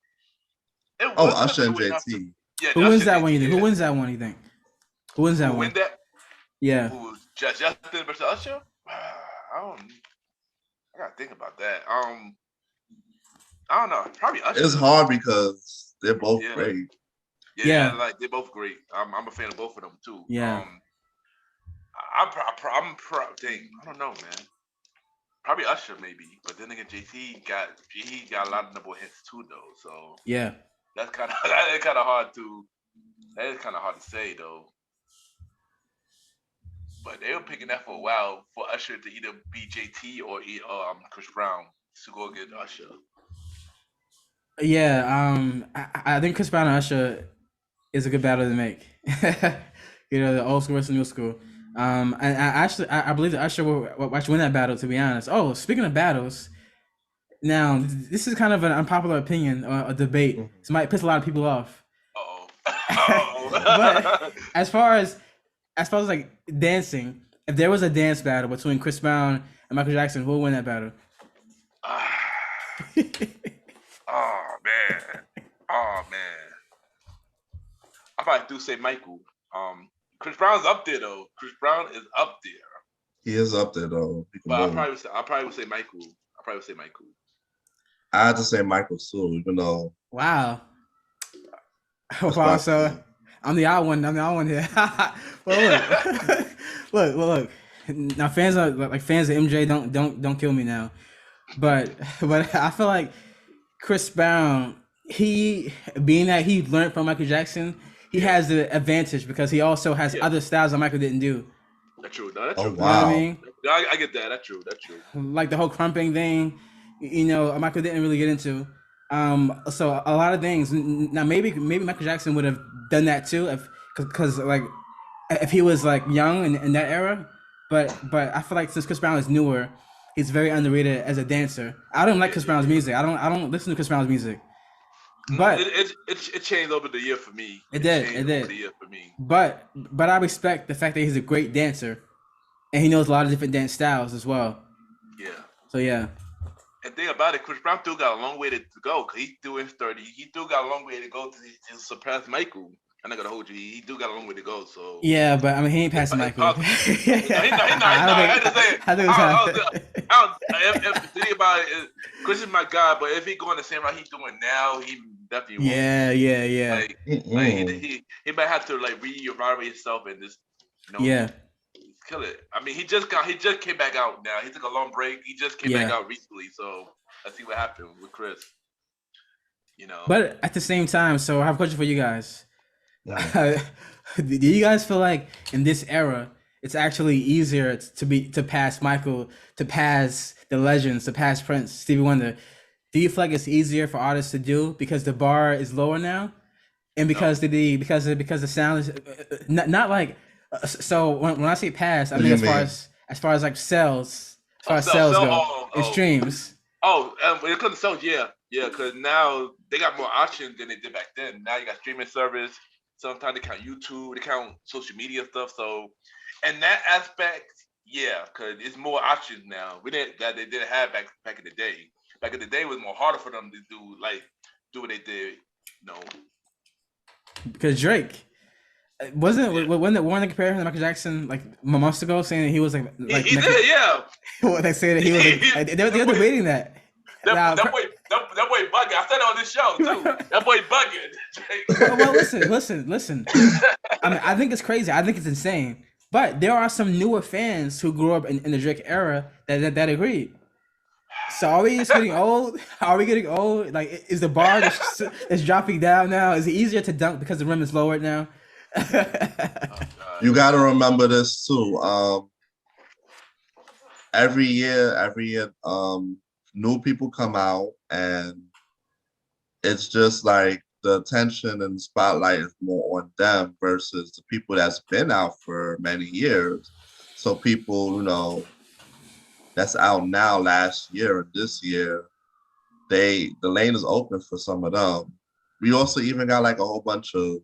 Usher and JT. Yeah, Who wins that one? You think? Who wins that one? You think? Who wins that one? Win that? Yeah. Justin versus Usher. I gotta think about that. I don't know. Probably Usher. It's hard because they're both great. Yeah, like they're both great. I'm a fan of both of them too. Yeah. I'm dang, I don't know, man. Probably Usher maybe, but then again, JT got a lot of number one hits too, though. So yeah, that's kind of hard to. That is kind of hard to say though. But they were picking that for a while for Usher to either be JT or Chris Brown to go get Usher. Yeah, I think Chris Brown and Usher is a good battle to make. You know, the old school versus new school. And I believe that Usher will watch win that battle. To be honest. Oh, speaking of battles, Now, this is kind of an unpopular opinion or a debate. This might piss a lot of people off. But as far as like dancing, if there was a dance battle between Chris Brown and Michael Jackson, who would win that battle? Oh man. I probably do say Michael. Chris Brown's up there though. Chris Brown is up there. He is up there though. But I probably would say Michael. I had to say Michael too, even though. Wow. Wow. So I'm the odd one here. Well, look. Now fans of MJ, don't kill me now. But I feel like Chris Brown, he being that he learned from Michael Jackson, he has the advantage because he also has other styles that Michael didn't do. That's true. No, that's true. Oh, wow. You know what I mean? I get that. That's true. Like the whole crumping thing, Michael didn't really get into. So a lot of things. Now maybe Michael Jackson would have done that too, if he was like young in that era. But I feel like since Chris Brown is newer, he's very underrated as a dancer. I don't like Chris Brown's music. I don't listen to Chris Brown's music. But it changed over the year for me. It did. Over the year for me. But I respect the fact that he's a great dancer, and he knows a lot of different dance styles as well. Yeah. So yeah. And think about it, Chris Brown still got a long way to go because he's still in 30. He still got a long way to go to surpass Michael. I'm not gonna hold you. He do got a long way to go. So yeah, but I mean, he ain't passing Michael. I think about it, Chris is my guy, but if he going the same route he's doing now, he definitely won't. Yeah. He might have to like re-evaluate himself and just kill it. I mean, he just came back out now. He took a long break. He just came back out recently, so let's see what happened with Chris. But at the same time, so I have a question for you guys. Do you guys feel like in this era it's actually easier to pass Michael, to pass the legends, to pass Prince, Stevie Wonder? Do you feel like it's easier for artists to do because the bar is lower now, and because the sound is not like so when I say pass, I mean as far as like sales, go and streams. When it comes to sales, yeah, because now they got more options than they did back then. Now you got streaming service. Sometimes they count YouTube, they count social media stuff. So, in that aspect, yeah, because it's more options now. They didn't have back in the day. Back in the day, it was more harder for them to do what they did. Because Drake wasn't one that compared him to Michael Jackson like months ago, saying that he was like he did, yeah. They say that he was they're debating that. That boy bugging. I said it on this show too. That boy bugging. Well, listen. I mean, I think it's crazy. I think it's insane. But there are some newer fans who grew up in the Drake era that agree. So are we just getting old? Are we getting old? Like, is the bar is dropping down now? Is it easier to dunk because the rim is lowered now? You got to remember this too. Every year, new people come out, and it's just like the attention and spotlight is more on them versus the people that's been out for many years. So people, that's out now last year and this year, the lane is open for some of them. We also even got like a whole bunch of,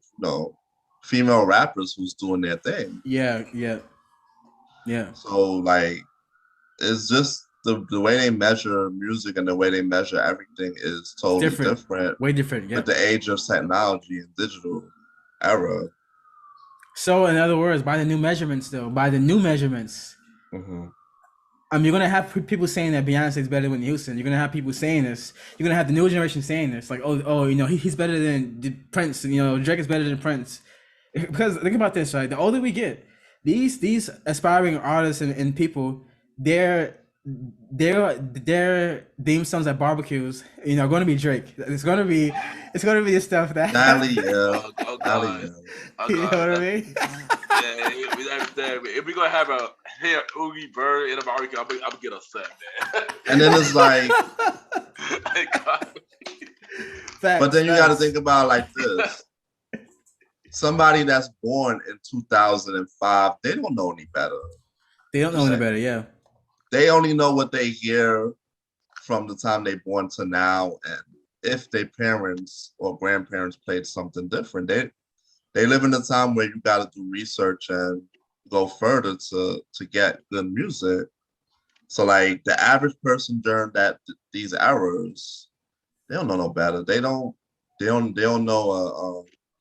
female rappers who's doing their thing. Yeah. So like, it's just the way they measure music and the way they measure everything is totally different. Way different, yeah. With the age of technology and digital era. So in other words, by the new measurements, Mm-hmm. You're gonna have people saying that Beyonce is better than Whitney Houston. You're gonna have people saying this. You're gonna have the new generation saying this, like, he's better than Prince. Drake is better than Prince. Because think about this, right? The older we get, these aspiring artists and people, their theme songs at barbecues, are going to be Drake. It's going to be the stuff that. You know what I mean? If we're gonna have a Oogie Bird in a barbecue, I'm gonna get upset, man. And then it's like, but then you got to think about it like this. Somebody that's born in 2005, they don't know any better. They don't know any better, yeah. They only know what they hear from the time they born to now, and if their parents or grandparents played something different, they live in a time where you got to do research and go further to get good music. So like the average person during these eras, they don't know no better. They don't know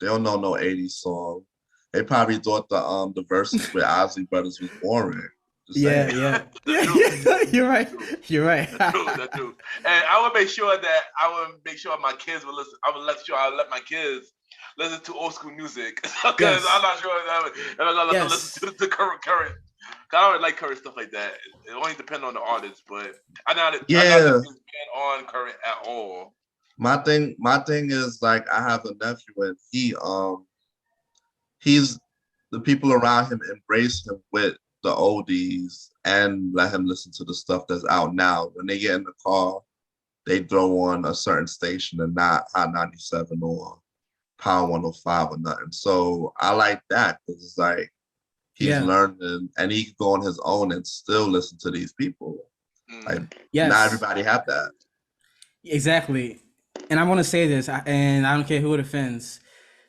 they don't know no 80s song. They probably thought the verses with Ozzy Brothers was boring. Just Yeah, saying. yeah. That's true. You're right. You're right. That's true. That's true. And I would make sure my kids would listen. I would let my kids listen to old school music because Yes. I'm not sure if I'm gonna let them Yes. listen to the current. 'Cause I don't really like current stuff like that. It only depends on the artist, but I'm not a big fan on current at all. My thing is like I have a nephew and he's the people around him embrace him with the oldies and let him listen to the stuff that's out now. When they get in the car, they throw on a certain station and not Hot 97 or Power 105 or nothing. So I like that because it's like he's learning and he can go on his own and still listen to these people. Like not everybody have that. Exactly. And I want to say this, and I don't care who it offends.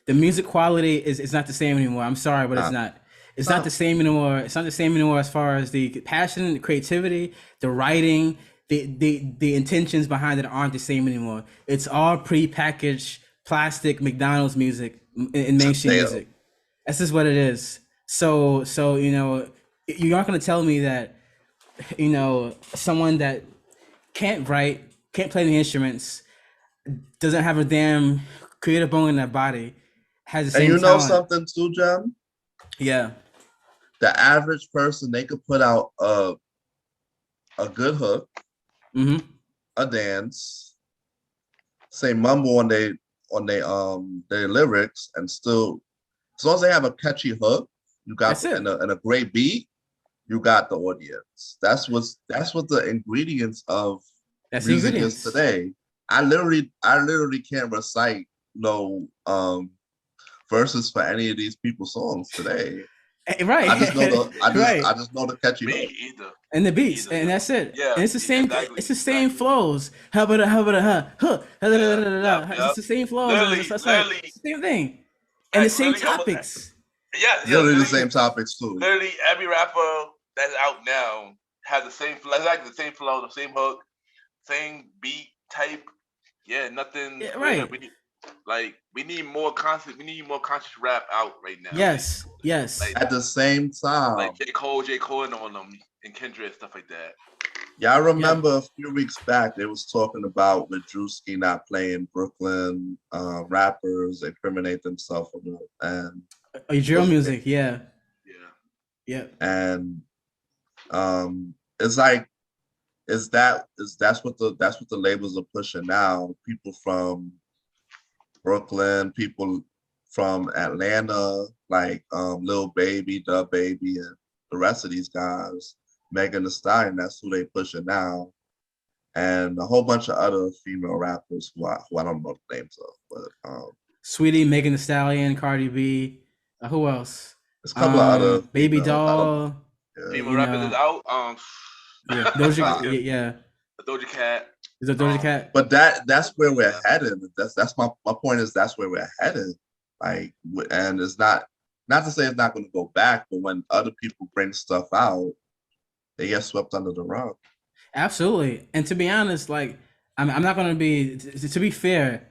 The music quality is not the same anymore. I'm sorry, but it's not. It's not the same anymore. It's not the same anymore as far as the passion, the creativity, the writing, the intentions behind it aren't the same anymore. It's all pre-packaged plastic McDonald's music in mainstream music. That's just what it is. So you know, you aren't going to tell me that, you know, someone that can't write, can't play the instruments, doesn't have a damn creative bone in their body, has the same And you know talent. something too, John? Yeah. The average person, they could put out a good hook, a dance, say mumble on their lyrics, and still, as long as they have a catchy hook, you got and a great beat, you got the audience. That's what the ingredients of music is today. I literally can't recite no verses for any of these people's songs today. Right. I just know the catchy hook. And the beats, and that's it. Yeah, and it's the same. exactly, it's the same flows. It's the same flows. It's the same thing, and the same topics. Literally the same topics too. Literally every rapper that's out now has the same flow, the same hook, same beat type. Yeah, nothing. Yeah, right. We need more conscious rap out right now. Yes. Like, at the same time, like J. Cole and all them, and Kendrick and stuff like that. Yeah, I remember a few weeks back they was talking about with Drewski not playing Brooklyn rappers incriminate themselves and drill music, yeah. And it's like that's what the labels are pushing now. People from Brooklyn, people from Atlanta, like Lil Baby, Dub Baby, and the rest of these guys, Megan Thee Stallion, that's who they pushing now, and a whole bunch of other female rappers who I don't know the names of, but Sweetie, Megan Thee Stallion, Cardi B, who else? There's a couple of other Baby Doll. Female rappers is out. Doja, yeah. Doja Cat. Is it Doja Cat? But that's where we're headed. That's my point is that's where we're headed. Like, and it's not to say it's not going to go back, but when other people bring stuff out, they get swept under the rug. Absolutely. And to be honest, like I'm not going to be. To be fair,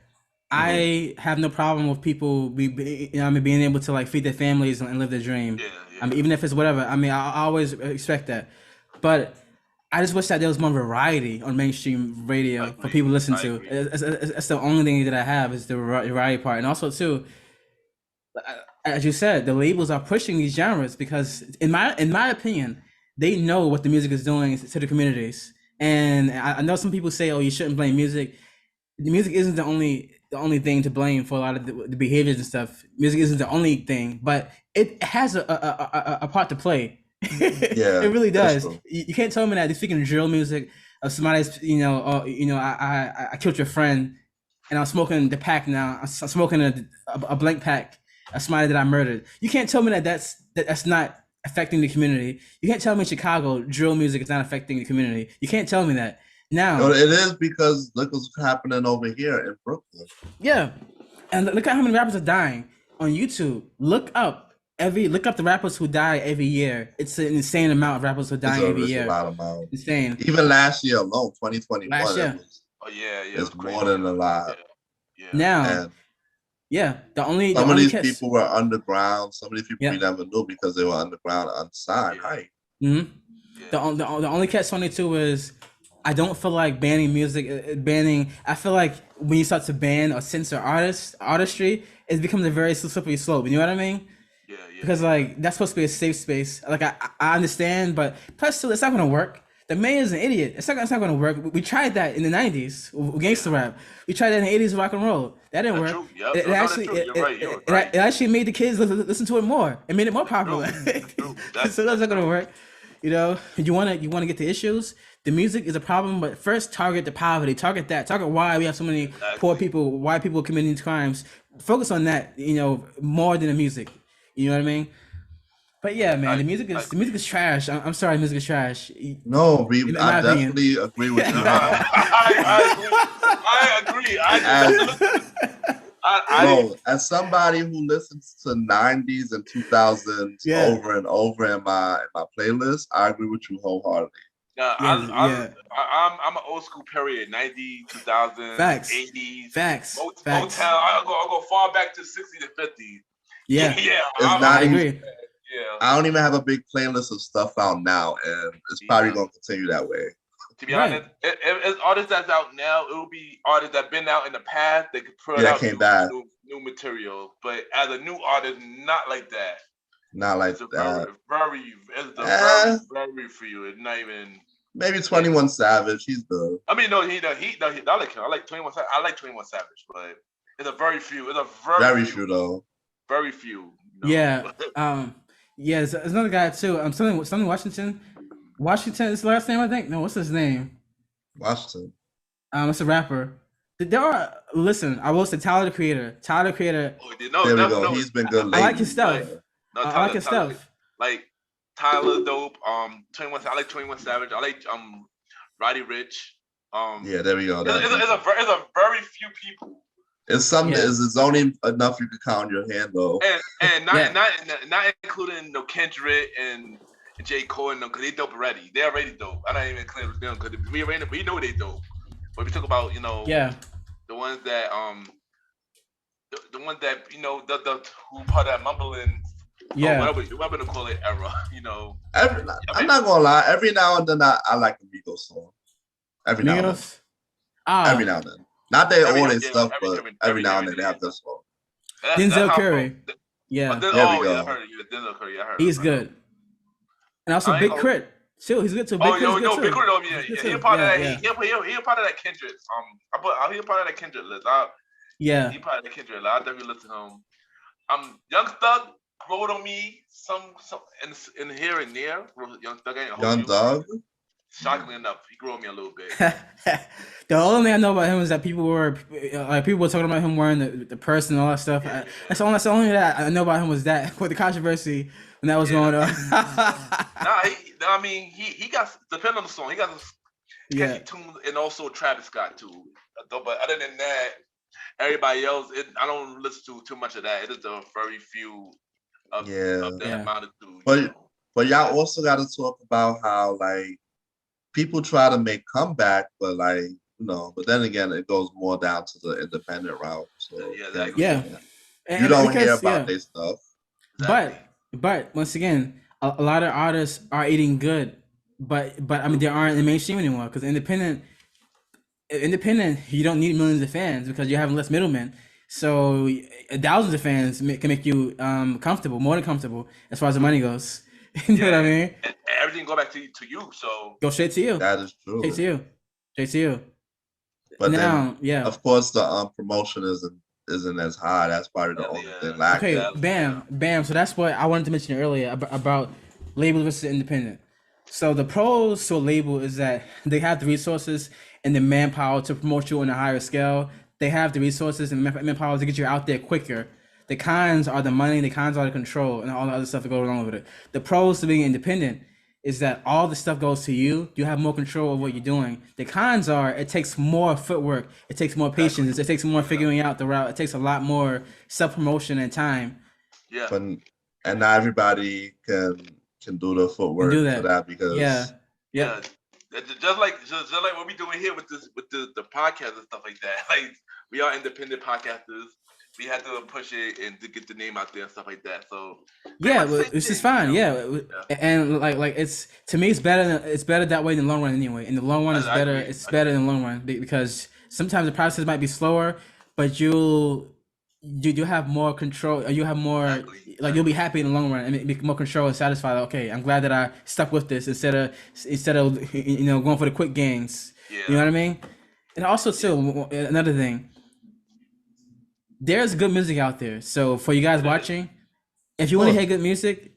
I have no problem with people being able to like feed their families and live their dream. Yeah. I mean, even if it's whatever. I mean, I always expect that, but I just wish that there was more variety on mainstream radio for people to listen to. That's the only thing that I have is the variety part. And also too, as you said, the labels are pushing these genres because in my opinion, they know what the music is doing to the communities. And I know some people say, oh, you shouldn't blame music. The music isn't the only thing to blame for a lot of the behaviors and stuff. Music isn't the only thing, but it has a part to play. Yeah, it really does. You can't tell me that they're speaking of drill music of somebody's, I killed your friend and I'm smoking the pack now. I'm smoking a blank pack of somebody that I murdered. You can't tell me that that's not affecting the community. You can't tell me in Chicago drill music is not affecting the community. You can't tell me that. Now, It is because look what's happening over here in Brooklyn. yeah, and look at how many rappers are dying on YouTube. Look up the rappers who die every year. It's an insane amount of rappers who are dying every It's year. a lot of amount. Insane. Even last year alone, 2021, Last year. Oh yeah, it's more than a lot. Yeah. Now, And yeah, some of these people were underground. Some of these people we never knew because they were underground, unsigned. Yeah. Right. Mm-hmm. Yeah. The only catch-22 is I don't feel like banning music. I feel like when you start to ban or censor artistry, it becomes a very slippery slope. You know what I mean? Yeah. Because like that's supposed to be a safe space. Like I understand, but plus still, it's not gonna work. The mayor's an idiot. It's not gonna work. We tried that in the '90s with gangster rap. We tried that in the '80s with rock and roll. That didn't work. Yep. It actually made the kids listen to it more. It made it more popular. So that's not gonna work. You know, you wanna get the issues. The music is a problem, but first target the poverty. Target that. Target why we have so many poor people. Why people are committing these crimes. Focus on that. You know, more than the music. You know what I mean? But yeah, man, the music is trash. I'm sorry, music is trash. No, I definitely agree with you. I agree. As somebody who listens to 90s and 2000s over and over in my playlist, I agree with you wholeheartedly. I'm an old school period, 90s, 2000s, Facts. 80s. Facts. Motown. I'll go far back to 60s and 50s. Yeah. I agree. Yeah. I don't even have a big playlist of stuff out now, and it's probably going to continue that way. To be honest, if it's artists that's out now, it will be artists that been out in the past. They could put out new material, but as a new artist, not like that. Not like that. It's very few. It's not even. Maybe 21 Savage. He's good. I mean, no, he I like him. I like 21 Savage. I like 21 Savage, but it's a very few. It's a very few though. Very few. No. Yeah. Yeah. There's another guy too. Something Washington. Washington is the last name, I think. No, what's his name? Washington. It's a rapper. Listen, I will say Tyler the Creator. Oh, there we go. He's been good lately. I like his stuff. I like his stuff. Like Tyler dope. 21. I like 21 Savage. I like Roddy Rich. Yeah, there we go. It's a very few people. It's only enough you can count on your hand though. And not including Kendrick and J. Cole because they dope already. They're already dope. I don't even claim them because we know they dope. But we talk about the ones that the ones that the who part of that mumbling whatever you call it era. I'm not gonna lie. Every now and then I like the Migos song. Every now and then. Every now and then. Not all their stuff, but every now and then they have this song. Denzel Curry. Yeah. There we go. I heard Denzel Curry. I heard. He's good. And also Big Crit. Too. He's good too. Big Crit. He's a part of that. He's a part of that Kendrick. He's a part of that Kendrick list. He's part of the Kendrick list. I definitely listen to him. Young Thug growed on me some in here and there. Young Thug ain't Young Thug. Shockingly enough, he grew on me a little bit. The only thing I know about him is that people were talking about him wearing the purse and all that stuff. That's the only that I know about him was that with the controversy when that was going on. He got, depending on the song, he got some catchy tunes, and also Travis Scott too. But other than that, everybody else, I don't listen to too much of that. It is a very few of that amount of dudes. But y'all also got to talk about how like people try to make comeback, but like but then again, it goes more down to the independent route. So you don't hear about their stuff. But once again, a lot of artists are eating good, but I mean they aren't in the mainstream anymore because independent, you don't need millions of fans because you're having less middlemen. So thousands of fans can make you comfortable, more than comfortable as far as the money goes. You know what I mean? And everything go back to you. So go straight to you. That is true. Straight to you. But now, of course, the promotion isn't as high. That's probably the only thing lacking. Okay, bam. So that's what I wanted to mention earlier about label versus independent. So the pros to a label is that they have the resources and the manpower to promote you on a higher scale. They have the resources and manpower to get you out there quicker. The cons are the money, the cons are the control, and all the other stuff that goes along with it. The pros to being independent is that all the stuff goes to you. You have more control of what you're doing. The cons are it takes more footwork, it takes more patience, it takes more figuring out the route, it takes a lot more self-promotion and time. Yeah. But and not everybody can do the to footwork do for that because Yeah. Yeah. Just like what we doing here with the podcast and stuff like that. Like we are independent podcasters. We had to push it and to get the name out there and stuff like that. So Yeah, pretty much the same this is thing, fine. you know? Yeah, and like it's to me, it's better that way in the long run anyway. In the long run, it's I better. agree. It's better in the long run because sometimes the process might be slower, but you have more control. Or you have more like you'll be happy in the long run and be more control and satisfied. Like, okay, I'm glad that I stuck with this instead of going for the quick gains. Yeah. You know what I mean? And also too another thing. There's good music out there. So for you guys watching, if you want to hear good music,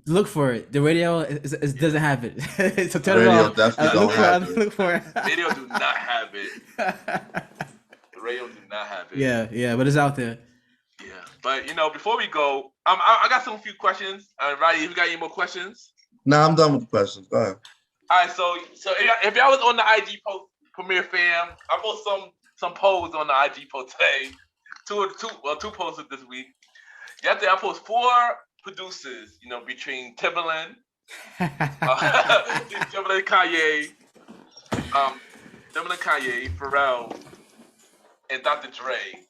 look for it. The radio doesn't have it. So turn it radio off. definitely don't have it. Look for it. Radio do not have it. The radio do not have it. Yeah, but it's out there. Yeah, but before we go, I got some few questions. Roddy, if you got any more questions? No, I'm done with the questions. Go ahead. All right, so if y'all was on the IG post, Premier Fam, I post some polls on the IG post today. Two posts this week. Yesterday I post 4 producers, between Timbaland, Timbaland, Kanye, Pharrell, and Dr. Dre.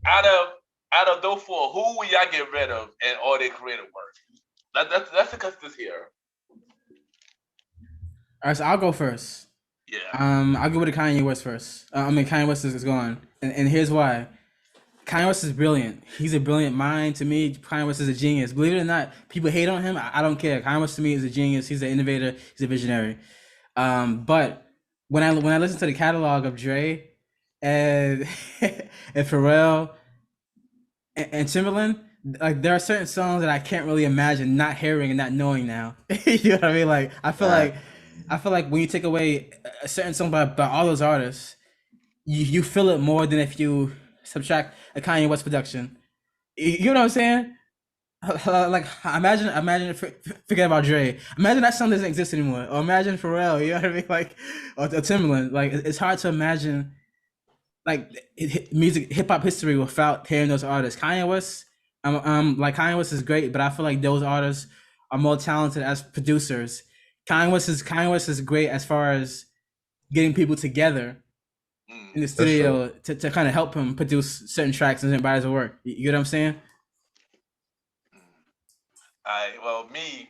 Out of those 4, who will y'all get rid of and all their creative work? That's the customers here. All right, so I'll go first. Yeah. I'll go with the Kanye West first. Kanye West is gone, and here's why. Kanye West is brilliant. He's a brilliant mind. To me, Kanye West is a genius. Believe it or not, people hate on him. I don't care. Kanye West to me is a genius. He's an innovator. He's a visionary. But when I listen to the catalog of Dre and and Pharrell and Timbaland, like there are certain songs that I can't really imagine not hearing and not knowing now. You know what I mean? Like I feel like when you take away a certain song by all those artists, you feel it more than if you subtract a Kanye West production. You know what I'm saying? Like imagine forget about Dre. Imagine that song doesn't exist anymore. Or imagine Pharrell. You know what I mean? Like or Timbaland. Like it's hard to imagine like music hip hop history without hearing those artists. Kanye West. Like Kanye West is great, but I feel like those artists are more talented as producers. Kanye West is great as far as getting people together in the studio to kind of help him produce certain tracks and certain bodies of work. You know what I'm saying? Well, me,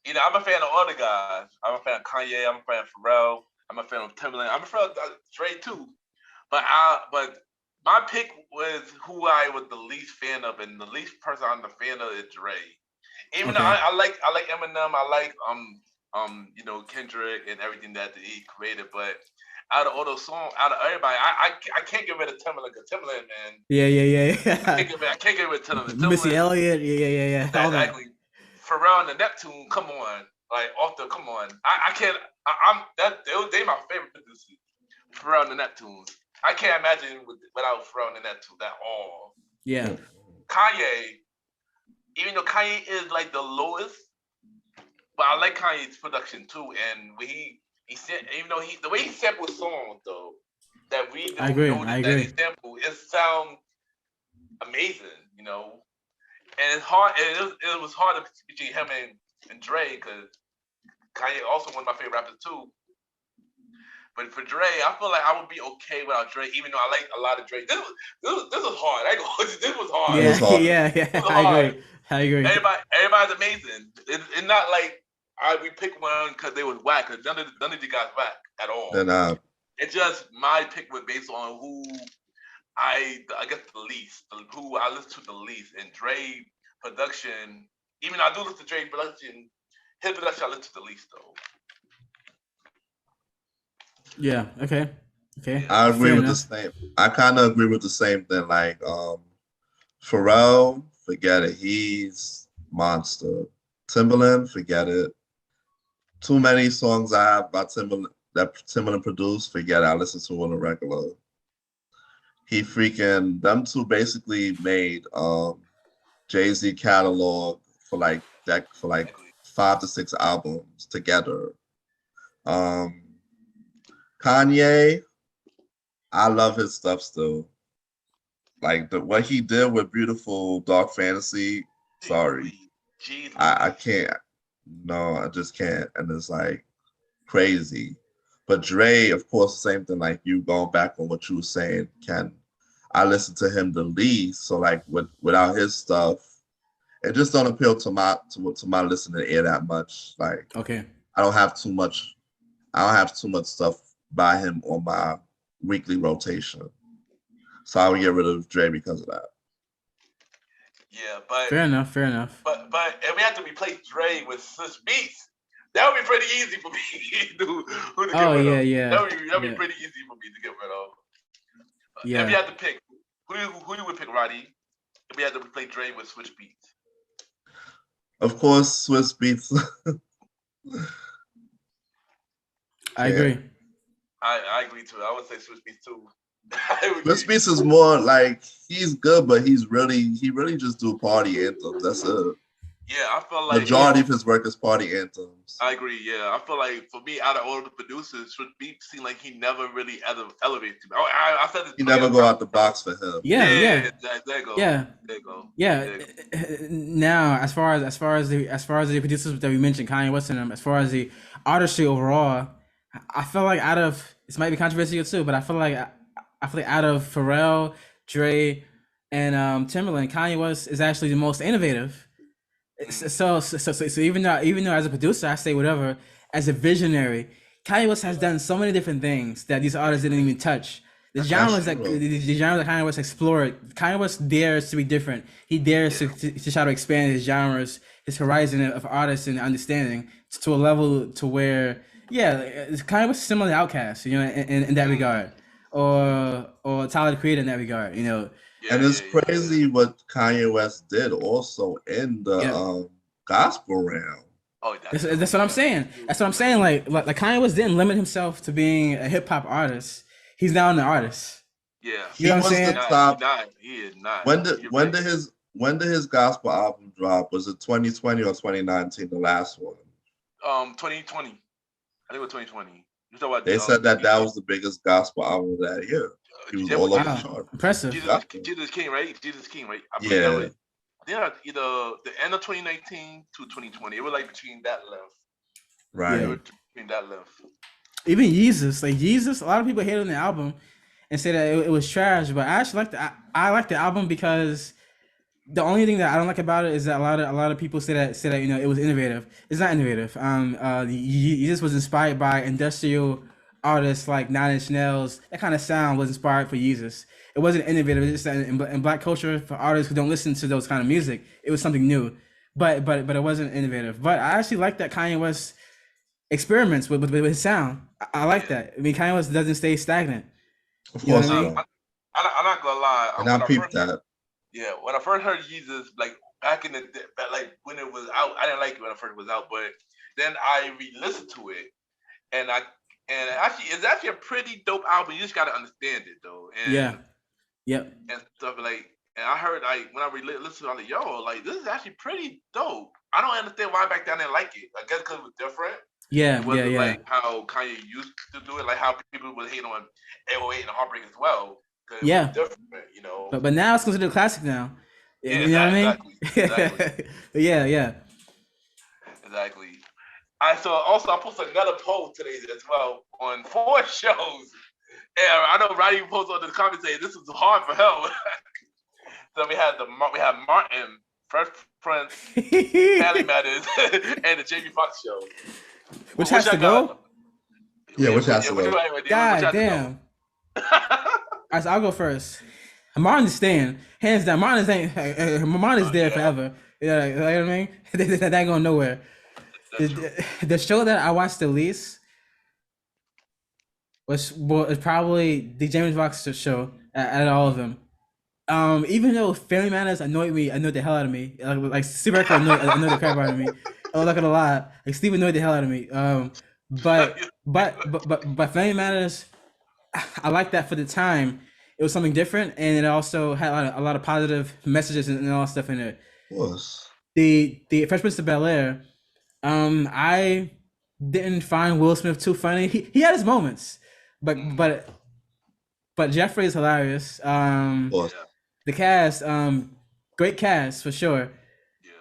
I'm a fan of all the guys. I'm a fan of Kanye. I'm a fan of Pharrell. I'm a fan of Timbaland. I'm a fan of Dre too. But my pick was who I was the least fan of, and the least person I'm the fan of is Dre. Even though I like Eminem, I like Kendrick and everything that he created, but out of all those songs, out of everybody, I can't get rid of Timbaland because Timbaland, man. Yeah. I can't get rid of Timbaland. Missy Elliott, yeah. Exactly. Pharrell and the Neptune, come on. Like come on. I can't they my favorite producers. Pharrell and the Neptunes. I can't imagine without Pharrell and the Neptunes at all. Yeah. Kanye, even though Kanye is like the lowest, but I like Kanye's production too. And when he said, even though the way he sampled songs though, that we don't know that he sampled, it sounds amazing, And it's hard. It was hard between him and Dre because Kanye also one of my favorite rappers too. But for Dre, I feel like I would be okay without Dre, even though I like a lot of Dre. This was hard. This was hard. Yeah. I agree. Everybody's amazing. It's not like we pick one because they was whack. Because none of you guys whack at all. Then it's just my pick was based on who I guess the least, who I listen to the least. And Dre production, even though I do listen to Dre production, his production I listen to the least though. Yeah. Okay. I agree with the same. I kind of agree with the same thing. Like Pharrell, forget it. He's monster. Timbaland, forget it. Too many songs I have by Timbaland that Timbaland produced. Forget it. I listen to on a regular. Them two basically made JayZ catalog for like 5 to 6 albums together. Kanye, I love his stuff still. Like what he did with Beautiful Dark Fantasy. Sorry, I can't. No, I just can't. And it's like crazy. But Dre, of course, the same thing. Like you going back on what you were saying, Ken. I listen to him the least. So like without his stuff, it just don't appeal to my listening ear that much. Like Okay. I don't have too much stuff by him on my weekly rotation. So I would get rid of Dre because of that. Yeah, but Fair enough. But if we had to replace Dre with Swiss Beats, that would be pretty easy for me who to get rid of. Yeah. That would be pretty easy for me to get rid of. Yeah. If you had to pick, who you would pick, Roddy? If we had to replace Dre with Swiss Beats. Of course, Swiss Beats. I agree. I agree too. I would say Swiss Beats too. Swiss Beats is more like he's good, but he really just do party anthems. That's it. Yeah, I feel like majority of his work is party anthems. I agree. Yeah, I feel like for me, out of all the producers, Swiss Beats seemed like he never really elevated to me. I said this. He never go out the box for him. Yeah. There you go. Yeah. There you go. Yeah. There you go. Now, as far as the producers that we mentioned, Kanye West and them, as far as the artistry overall, I feel like out of, this might be controversial too, but I feel like out of Pharrell, Dre, and Timberland, Kanye West is actually the most innovative. So even though as a producer I say whatever, as a visionary, Kanye West has done so many different things that these artists didn't even touch. The genres that Kanye West explored, Kanye West dares to be different. He dares to try to expand his genres, his horizon of artists and understanding to a level to where Kanye West is similar to Outkast, in that regard, or Tyler the Creator in that regard, And it's crazy what Kanye West did also in the gospel realm. Oh, that's what I'm saying. That's what I'm saying. Like Kanye West didn't limit himself to being a hip hop artist. He's now an artist. Yeah, you know what I'm saying. He is not. When did his gospel album drop? Was it 2020 or 2019? The last one. 2020. I think it was 2020. They said that was the biggest gospel album of that year. He was all over the chart. Impressive. Jesus King, right? Jesus King, right? Yeah. Either the end of 2019 to 2020. It was like between that length. Right. Between that length. Even Jesus, a lot of people hated on the album and say that it was trash, but I actually I like the album because the only thing that I don't like about it is that a lot of people say that it was innovative. It's not innovative. Jesus was inspired by industrial artists like Nine Inch Nails. That kind of sound was inspired for Jesus. It wasn't innovative. It's just that in Black culture, for artists who don't listen to those kind of music, it was something new. But it wasn't innovative. But I actually like that Kanye West experiments with his sound. I like that. I mean, Kanye West doesn't stay stagnant. Of course not. I'm not gonna lie. And I peeped that. Yeah, when I first heard Jesus, like back in the day, like when it was out, I didn't like it when I first was out, but then I re-listened to it, and it's actually a pretty dope album. You just gotta understand it though. And, Yep. And stuff like, and I heard like when I re-listened, I was like, yo, like this is actually pretty dope. I don't understand why back then I didn't like it. I guess because it was different. Yeah. Like how Kanye used to do it, like how people would hate on 808 and Heartbreak as well. Yeah, different, But now it's considered a classic now. Yeah, you know what I mean? Exactly. Yeah. Exactly. I posted another poll today as well on 4 shows. And I know Roddy posted on the comment saying this is hard for hell. So we had Martin, Fresh Prince, Family Matters, and the Jamie Foxx show. Which has to go? Yeah, which has to go? God damn. All right, so I'll go first. Martin is staying, hands down. Martin is there forever. You know what I mean? That ain't going nowhere. The show that I watched the least was probably the Jamie Foxx show out of all of them. Even though Family Matters annoyed the hell out of me. Like Steve Urkel annoyed the crap out of me. I'm not gonna lie. Like Steve annoyed the hell out of me. But Family Matters, I like that for the time. It was something different, and it also had a lot of positive messages and all that stuff in it. Was the Fresh Prince of Bel-Air? I didn't find Will Smith too funny. He had his moments, but Jeffrey is hilarious. Of course. Yeah. The cast, great cast for sure. Yeah.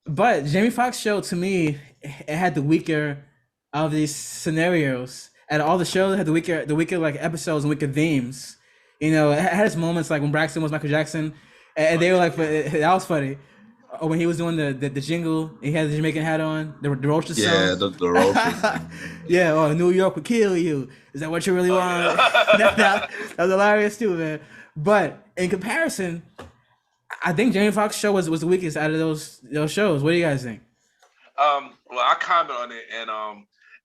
But Jamie Foxx show to me, it had the weaker of these scenarios. And all the shows had the weaker like episodes and weaker themes. You know, it had its moments like when Braxton was Michael Jackson, and they were like, that was funny. Or when he was doing the jingle, he had the Jamaican hat on, the Roaches song. Yeah, the Roaches. Yeah, or New York would kill you. Is that what you really want? That was hilarious too, man. But in comparison, I think Jamie Foxx show was the weakest out of those shows. What do you guys think? Well, I comment on it, and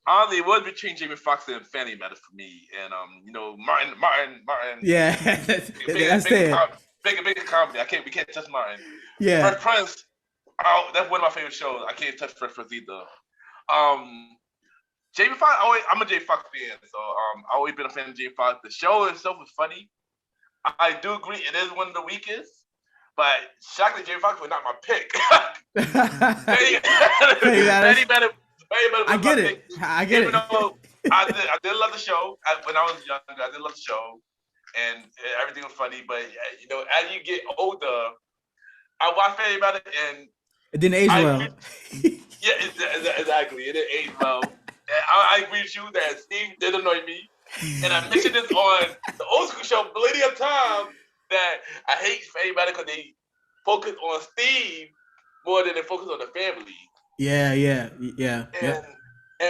honestly, it was between Jamie Foxx and Fanny Matters for me, and you know, Martin. Yeah, that's it. Big comedy. We can't touch Martin. Yeah. Fresh Prince. That's one of my favorite shows. I can't touch Fresh Prince either. Jamie Foxx. I'm a Jamie Foxx fan, so I always been a fan of Jamie Foxx. The show itself was funny. I do agree it is one of the weakest, but shockingly, Jamie Foxx was not my pick. Fanny Matters. I get it. Even though I did love the show when I was younger. I did love the show, and everything was funny. But you know, as you get older, I watched Fanny Matters, and it didn't age well. Yeah, exactly. It didn't age well. I agree with you that Steve did annoy me, and I mentioned this on the Old School Show plenty of times that I hate Fanny Matters because they focus on Steve more than they focus on the family. Yeah. And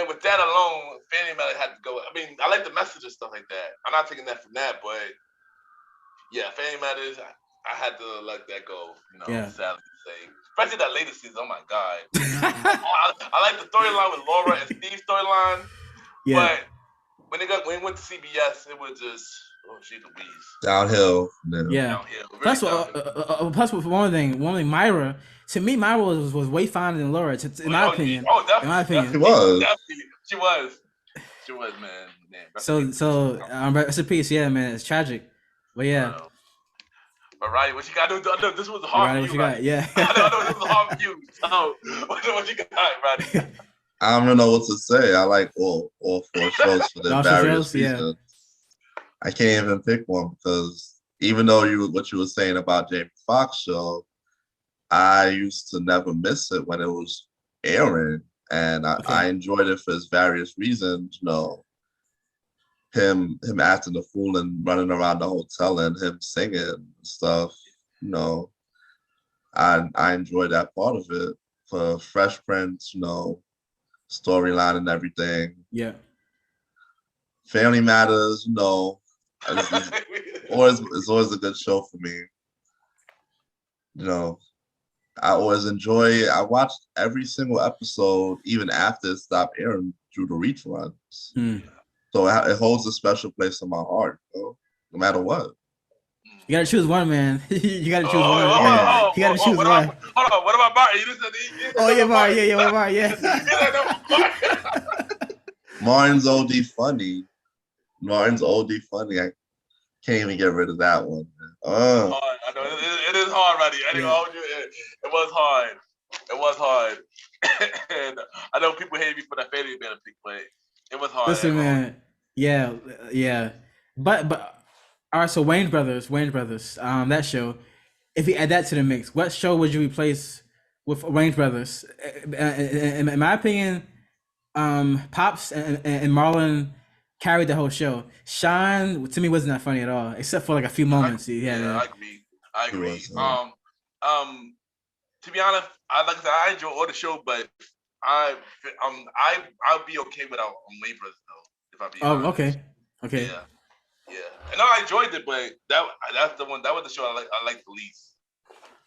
with that alone, Fanny Matters had to go. I mean, I like the message and stuff like that. I'm not taking that from that, but yeah, Fanny Matters, I had to let that go. You know, sadly to say, especially that latest season. Oh my god, I like the storyline with Laura and Steve's storyline. Yeah. But when it went to CBS, it was just she's Louise. Downhill. Yeah. Downhill. Plus, one thing, Myra. To me, Myra was way finer than Laura. In my opinion. Oh, definitely. In my opinion, she was. Definitely. She was, man. So rest in peace. Yeah, man. It's tragic, but yeah. But Roddy, what you got to do? This was hard for you, Roddy. Yeah. I know this was hard for you. So, what you got, Roddy? I don't know what to say. I like all 4 shows for their various reasons. I can't even pick one because even though what you were saying about Jamie Foxx show, I used to never miss it when it was airing, and I enjoyed it for its various reasons. You know, him acting the fool and running around the hotel and him singing and stuff. You know, I enjoyed that part of it. For Fresh Prince, you know, storyline and everything. Yeah. Family Matters, you know, it's always a good show for me. You know, I always enjoy it. I watched every single episode, even after it stopped airing through the reruns. So it holds a special place in my heart, no matter what. You gotta choose one, man. You gotta choose one. You gotta choose one. Hold on. What about Martin? You just said Martin. Yeah. Martin's OD funny. I can't even get rid of that one. I know it is hard, Roddy. It was hard. And I know people hate me for that Fanny Matters pick, but it was hard. Listen, man. Yeah. But all right. So Wayans Brothers. That show. If you add that to the mix, what show would you replace with Wayans Brothers? In my opinion, Pops and Marlon carried the whole show. Sean, to me, wasn't that funny at all, except for like a few moments. I agree. To be honest, I enjoy all the show, but I'll be okay without Wayans Brothers though. If I be honest. Okay. Yeah. And I enjoyed it, but that's the one. That was the show I liked the least.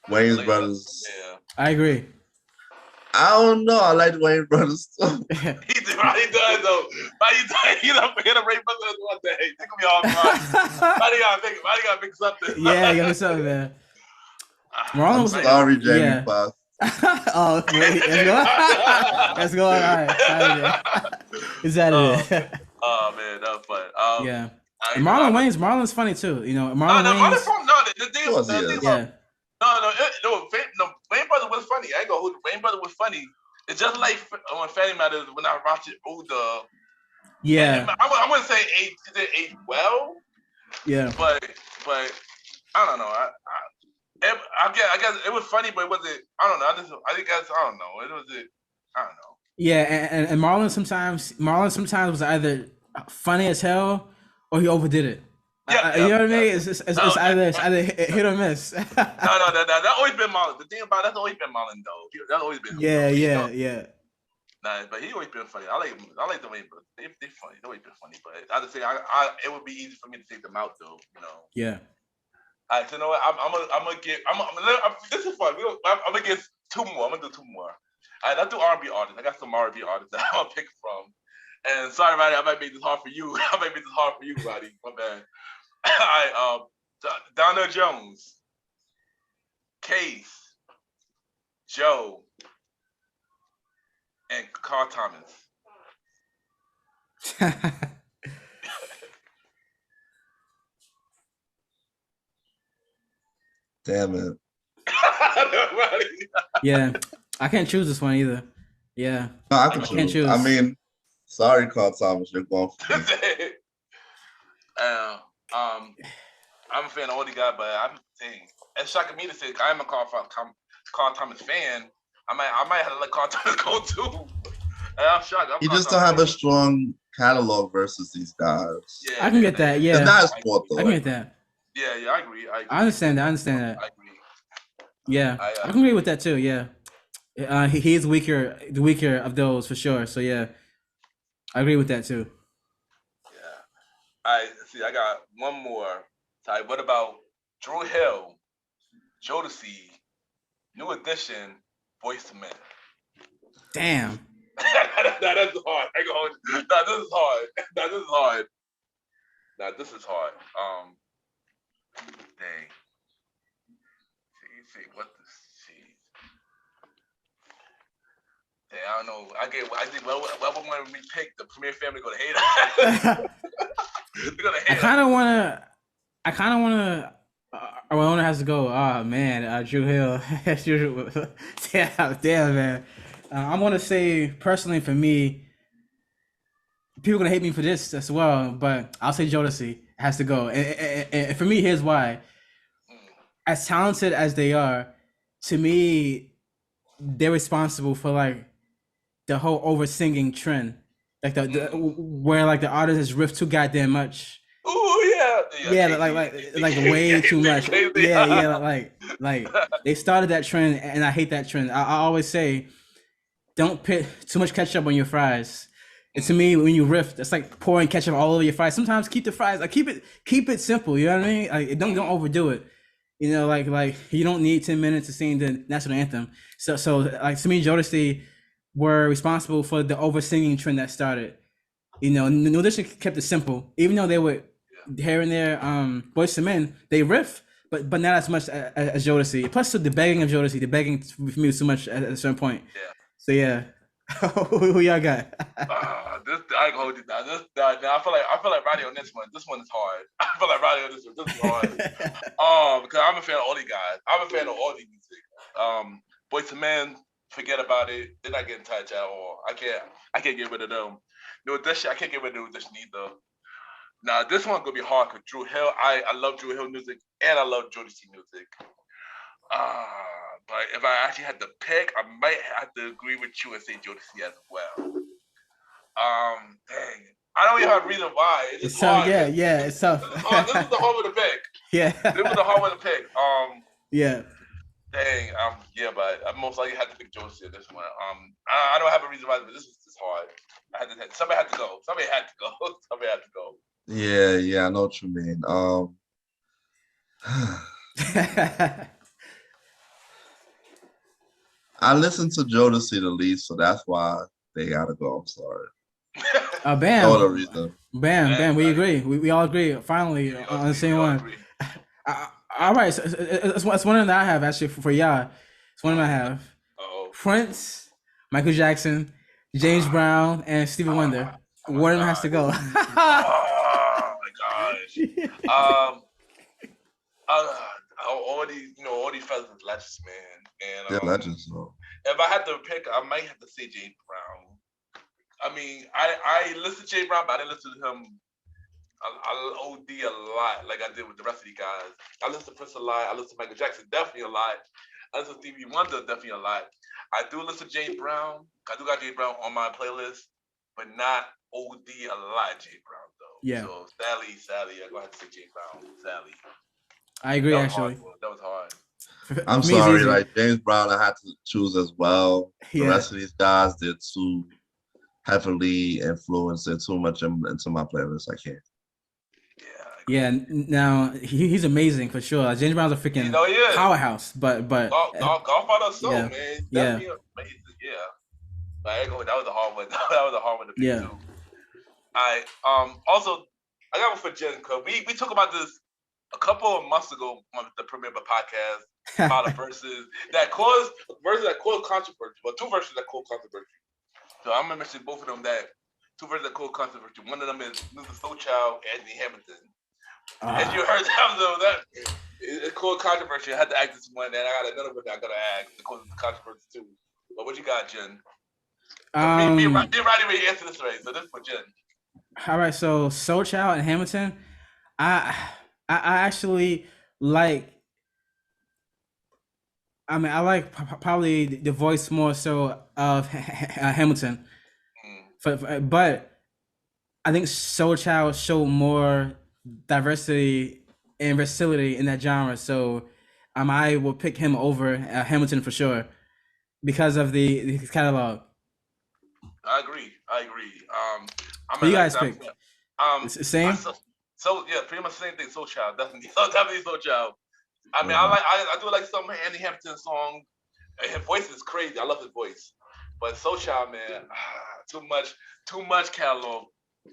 Wayans Brothers. Yeah. I agree. I don't know. I like Wayans Brothers too. He does though. He done hit a Ray Brothers one day. Think of me all right. Roddy gotta pick something. Yeah, you gotta pick something, man. I'm sorry, Jamie Foxx. Oh, wait, let's go. All right. Is that it? Oh man, that was fun. Yeah. And Marlon's funny too. You know, Marlon's funny. The thing Wayans Brothers was funny. I ain't gonna hold it. Wayans Brothers was funny. It's just like on Family Matters when I watch it older. Yeah. I wouldn't say it aged well. Yeah. But I don't know. I guess it was funny, but was it? I don't know. I don't know. It was it. I don't know. Yeah, and Marlon sometimes was either funny as hell or he overdid it. You know what I mean? It's either hit or miss. No. That's always been Marlon. The thing about that's always been Marlon though. That's always been. Yeah. Nah, but he always been funny. I like the way they funny. They always been funny. But I just say it would be easy for me to take them out though. You know. Yeah. All right, so you know what? I'm gonna get. This is fun. I'm gonna get two more. I'm gonna do two more. All right, let's do R&B artists. I got some R&B artists that I'm gonna pick from. And sorry, Roddy, I might make this hard for you. Roddy. My bad. All right, Donna Jones, Case, Joe, and Carl Thomas. Damn it. Yeah, I can't choose this one either. Yeah, No, I can't choose. I mean, sorry, Carl Thomas, you're going for me. I'm a fan of all the guys, but I'm saying it's shocking me to say I'm a Carl Thomas fan. I might have to let Carl Thomas go too. And I'm shocked. You just don't have a strong catalog versus these guys. Yeah, I can get that. Yeah, it's not his fault though. I can get that. Yeah, I agree. I understand that. I agree. Yeah, I can agree with that too. Yeah, he's the weaker of those for sure. So yeah, I agree with that too. Yeah. All right. See, I got one more. So, what about Drew Hill, Jodeci, New Edition, Boyz II Men? Damn. That's hard. I go. This is hard. This is hard. Dang. See what the see. Dang, I don't know. I think well when we pick the Premier family gonna hate us. They're gonna hate I kind of wanna. Our owner has to go. Oh man, Drew Hill. damn man. I'm gonna say personally for me, people are gonna hate me for this as well, but I'll say Jodeci has to go. And for me, here's why. As talented as they are, to me, they're responsible for like the whole over singing trend, like the where like the artist has riffed too goddamn much. Oh yeah, like way too much. Like they started that trend, and I hate that trend. I always say, don't put too much ketchup on your fries. And to me, when you riff, it's like pouring ketchup all over your fries. Sometimes keep the fries, like keep it simple. You know what I mean? Like don't overdo it. You know, like you don't need 10 minutes to sing the national anthem. So like to me, Jodeci were responsible for the over singing trend that started. You know, New Edition kept it simple, even though they were here and there. Boyz II Men, they riff, but not as much as Jodeci. Plus, the begging of Jodeci, the begging for me was too much at a certain point. Yeah. So yeah, who y'all got? I can hold you down. I feel like Roddy on this one. This one is hard. I feel like Roddy on this one. This is hard. Because I'm a fan of all these guys. I'm a fan of all these music. Boyz II Men, forget about it. They're not getting touched at all. I can't get rid of them. New Edition, I can't get rid of New Edition either. Now this one's gonna be hard because Drew Hill. I love Drew Hill music and I love Jodeci music. But if I actually had to pick, I might have to agree with you and say Jodeci as well. Dang. I don't even have a reason why. It's tough. hard. Yeah, it's tough. This is the hard one to pick. Yeah. This was the hard one to pick. Yeah. Dang. Yeah, but I most likely had to pick Jodeci in this one. I don't have a reason why, but this is hard. Somebody had to go. Somebody had to go. Yeah, I know what you mean. I listen to Jodeci the least, so that's why they gotta go. I'm sorry. Bam. No other reason. Bam. We agree. We all agree. Finally, on the same one. All right. So it's one of them that I have actually for y'all. It's one of them I have. Prince, Michael Jackson, James Brown, and Stevie Wonder. One of them has to go. Oh my gosh. All these fellas is legends, man. And they're legends, though. if I had to pick, I might have to say James Brown. I mean, I listened to James Brown, but I didn't listen to him. I OD a lot, like I did with the rest of you guys. I listen to Prince a lot. I listen to Michael Jackson definitely a lot. I listen to Stevie Wonder definitely a lot. I do listen to James Brown. I do got James Brown on my playlist, but not OD a lot James Brown though. Yeah. So Sally, I go ahead and say James Brown. Sally. I agree, That was actually. hard, that was hard. I'm For me, it's sorry, easy. like James Brown, I had to choose as well. The Yeah. rest of these guys, they're too heavily influenced. They're too much into my playlist. I can't. Yeah. Now he's amazing for sure. James Brown's a freaking powerhouse, but Godfather Soul, yeah. man. Yeah. Definitely amazing. Yeah. That was a hard one. That was a hard one to pick Yeah. too. I also I got one for Jen because we talked about this a couple of months ago on the Premiere podcast about the verses that caused controversy. Well, two verses that caused controversy. So I'm gonna mention both of them. That two verses that caused controversy. One of them is Mr. Soul Child, Anthony Hamilton. As you heard that it caused controversy. I had to act this one, and I got another one that I gotta act. It caused controversy too. But what you got, Jen? Me and Roddy already answered this right, so this is for Jen. All right, so Soul Child and Hamilton, I actually like. I mean, I like probably the voice more so of Hamilton, but I think Soul Child showed more diversity and versatility in that genre. So, I will pick him over Hamilton for sure because of his catalog. I agree. What do you guys pick? It's the same. So yeah, pretty much the same thing. Soul Child, definitely Soul Child. I mean, I do like some Anthony Hamilton song. His voice is crazy. I love his voice, but Soul Child, man, too much catalog.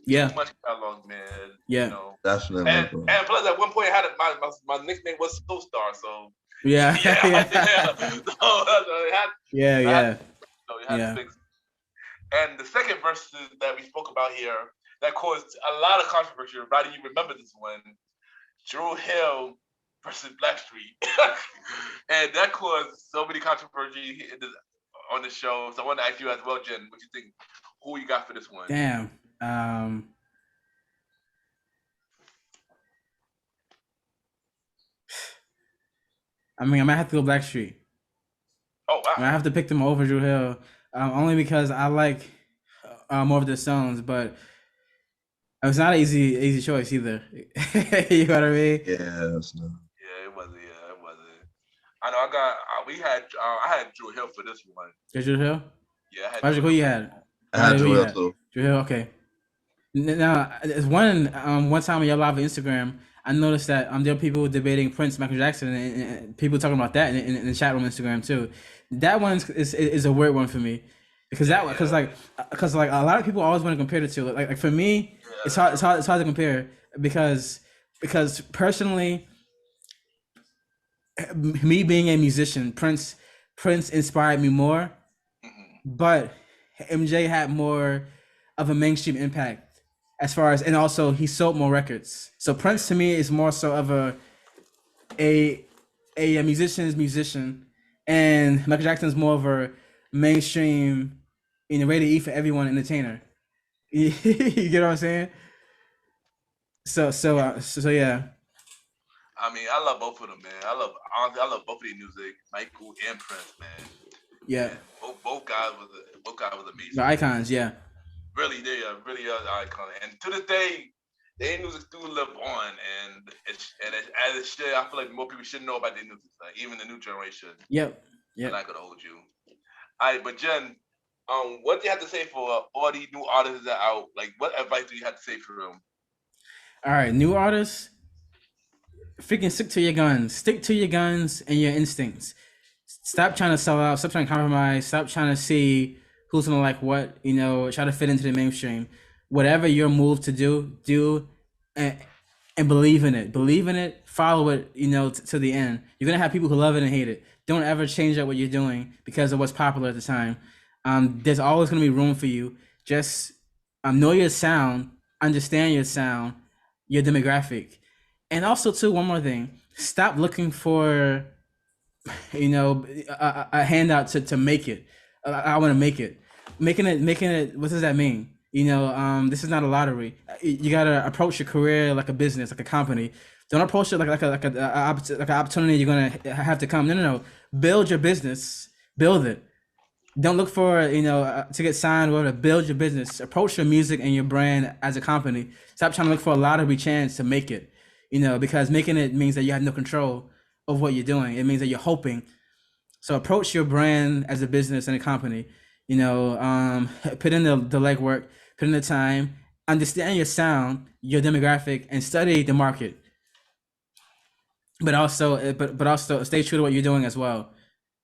Yeah. Too much catalog, man. Yeah. You know? Definitely. And plus, at one point, I had my nickname was Soul Star, so yeah. Yeah. And the second verse that we spoke about here that caused a lot of controversy. Roddy, you remember this one? Drew Hill versus Blackstreet, and that caused so many controversy on the show. So I want to ask you as well, Jen, what you think? Who you got for this one? Damn. I mean, I might have to go Blackstreet. Oh wow! I have to pick them over Drew Hill, only because I like more of their songs, but it's not an easy choice either. You know what I mean? Yeah, it's not. Yeah, it wasn't. I know. I had Drew Hill for this one. Drew Hill? Yeah, I had. Who you had? I had Drew Hill too. Drew Hill, okay. Now, one time on your live on Instagram, I noticed that there are people debating Prince, Michael Jackson, and people talking about that in the chat room Instagram too. That one is a weird one for me because because like a lot of people always want to compare the two. Like for me, it's hard to compare because personally, me being a musician, Prince inspired me more, but MJ had more of a mainstream impact as far as, and also he sold more records. So Prince to me is more so of a musician's musician, and Michael Jackson is more of a mainstream, ready to eat for everyone entertainer. You get what I'm saying? So yeah. I mean, I love both of them, man. I love both of their music, Michael and Prince, man. Yeah. Both guys was amazing. The icons, yeah. Really, they are icons, and to this day, their music do live on, and as it should. I feel like more people should know about their music, like even the new generation. Yep. I'm not gonna hold you. All right, but Jen, what do you have to say for all these new artists that are out? Like, what advice do you have to say for them? All right, new artists, freaking stick to your guns. Stick to your guns and your instincts. Stop trying to sell out. Stop trying to compromise. Stop trying to see who's gonna like what. Try to fit into the mainstream. Whatever your move to do, and believe in it. Believe in it. Follow it. To the end. You're gonna have people who love it and hate it. Don't ever change up what you're doing because of what's popular at the time. There's always gonna be room for you. Just know your sound. Understand your sound. Your demographic. And also too, one more thing. Stop looking for a handout to make it. I want to make it. Making it. What does that mean? This is not a lottery. You gotta approach your career like a business, like a company. Don't approach it like an opportunity you're gonna have to come. No. Build your business. Build it. Don't look for to get signed or to build your business. Approach your music and your brand as a company. Stop trying to look for a lottery chance to make it. Because making it means that you have no control of what you're doing. It means that you're hoping. So approach your brand as a business and a company. Put in the legwork, put in the time, understand your sound, your demographic, and study the market. But also stay true to what you're doing as well.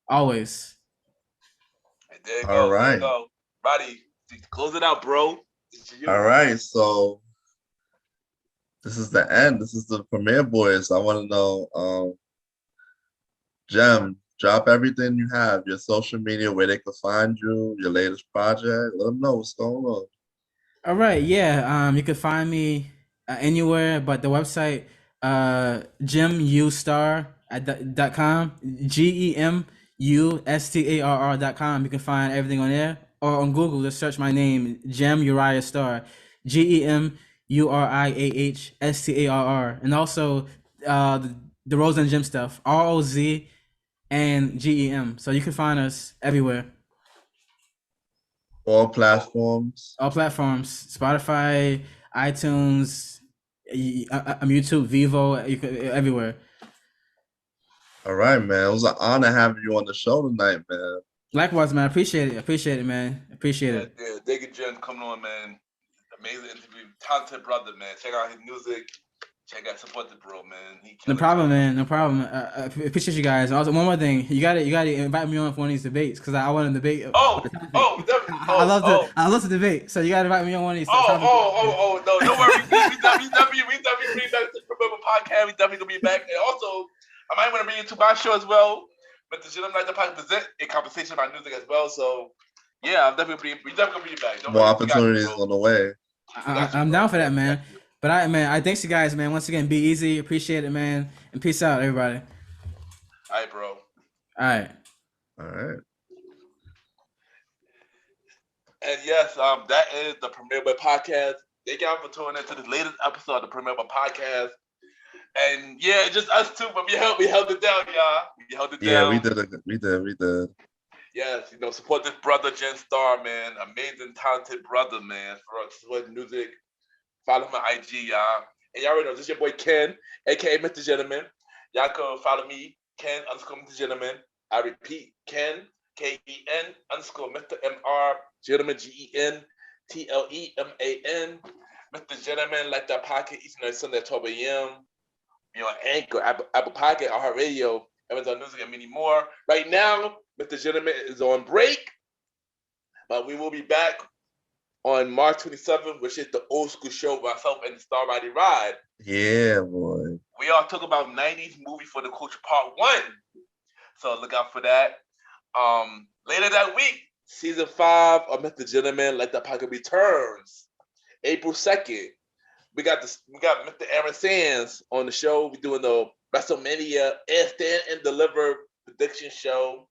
Always. There you All go. There you right. go. Roddy, close it out, bro. All right. So this is the end. This is the premiere, boys. I want to know, Gem, drop everything you have, your social media, where they can find you, your latest project. Let them know what's going on. All right, yeah. You can find me anywhere, but the website, gemustar dot com, GEMUSTARR.com. You can find everything on there, or on Google. Just search my name, Gem Uriah Starr, GEMURIAHSTARR, and also the Rose and Gem stuff, ROZ and GEM. So you can find us everywhere. All platforms. All platforms: Spotify, iTunes, YouTube, Vivo, everywhere. All right, man. It was an honor having you on the show tonight, man. Likewise, man. Appreciate it, man. Appreciate it. Yeah, thank you, Jen, coming on, man. Amazing interview, talented brother, man. Check out his music. Check out, support the bro, man. No problem, man. No problem. I appreciate you guys. Also, one more thing, you gotta invite me on for one of these debates because I want to debate. I love to debate, so you gotta invite me on one of these. No, don't worry. We definitely bring back the Remember podcast. We definitely gonna be back, and also I might want to bring you to my show as well. But the Gentleman Contact podcast present a conversation about music as well. So yeah, we definitely gonna bring you back. More opportunities on the way. I'm down for that, man. But I thanks you guys, man. Once again, be easy. Appreciate it, man. And peace out, everybody. All right, bro. All right. All right. And yes, that is the Premier Boy podcast. Thank y'all for tuning into this latest episode of the Premier Boy podcast. And yeah, just us two, but we held it down, y'all. We held it down. Yeah, we did. Yes, support this brother, Jen Starr, man. Amazing, talented brother, man. For music. Follow my IG, y'all. And y'all already know, this is your boy Ken, aka Mr. Gentleman. Y'all can follow me, Ken _ Mr. Gentleman. I repeat, Ken, KEN _ Mr. MR, Gentleman, GENTLEMAN. Mr. Gentleman, like that podcast each night Sunday at 12 a.m. Anchor, Apple Podcast, iHeartRadio, Amazon Music, and many more. Right now, Mr. Gentleman is on break, but we will be back on March 27th, which is the old school show with myself and the Star Roddy Ride. Yeah, boy. We all talk about 90s movie for the culture part 1. So look out for that. Later that week, season 5 of Mr. Gentleman Let the Pocket returns. April 2nd. We got Mr. Aaron Sands on the show. We're doing the WrestleMania Stand and Deliver prediction show.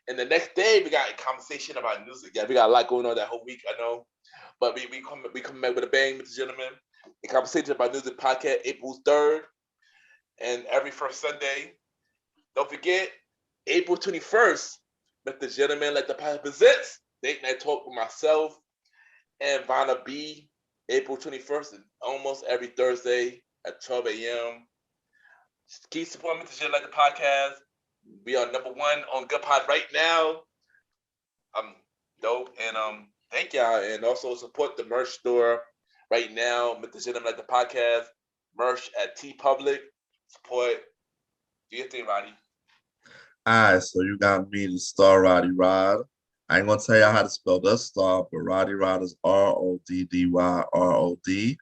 And the next day, we got a conversation about music. Yeah, we got a lot going on that whole week, I know. But we come back with a bang, Mr. Gentleman. A conversation about music podcast, April 3rd. And every first Sunday. Don't forget, April 21st, Mr. Gentleman Let the Podcast presents Date Night Talk with myself and Vanna B. April 21st, and almost every Thursday at 12 a.m. Keep supporting Mr. Gentleman Let the Podcast. We are number 1 on Good Pod right now. Dope. And thank y'all. And also support the merch store right now. Mr. Gentleman Let the Podcast. Merch at T Public. Support. Do your thing, Roddy. All right, so you got me, the Star Roddy Rod. I ain't gonna tell y'all how to spell the Star, but Roddy Rod is RODDYROD.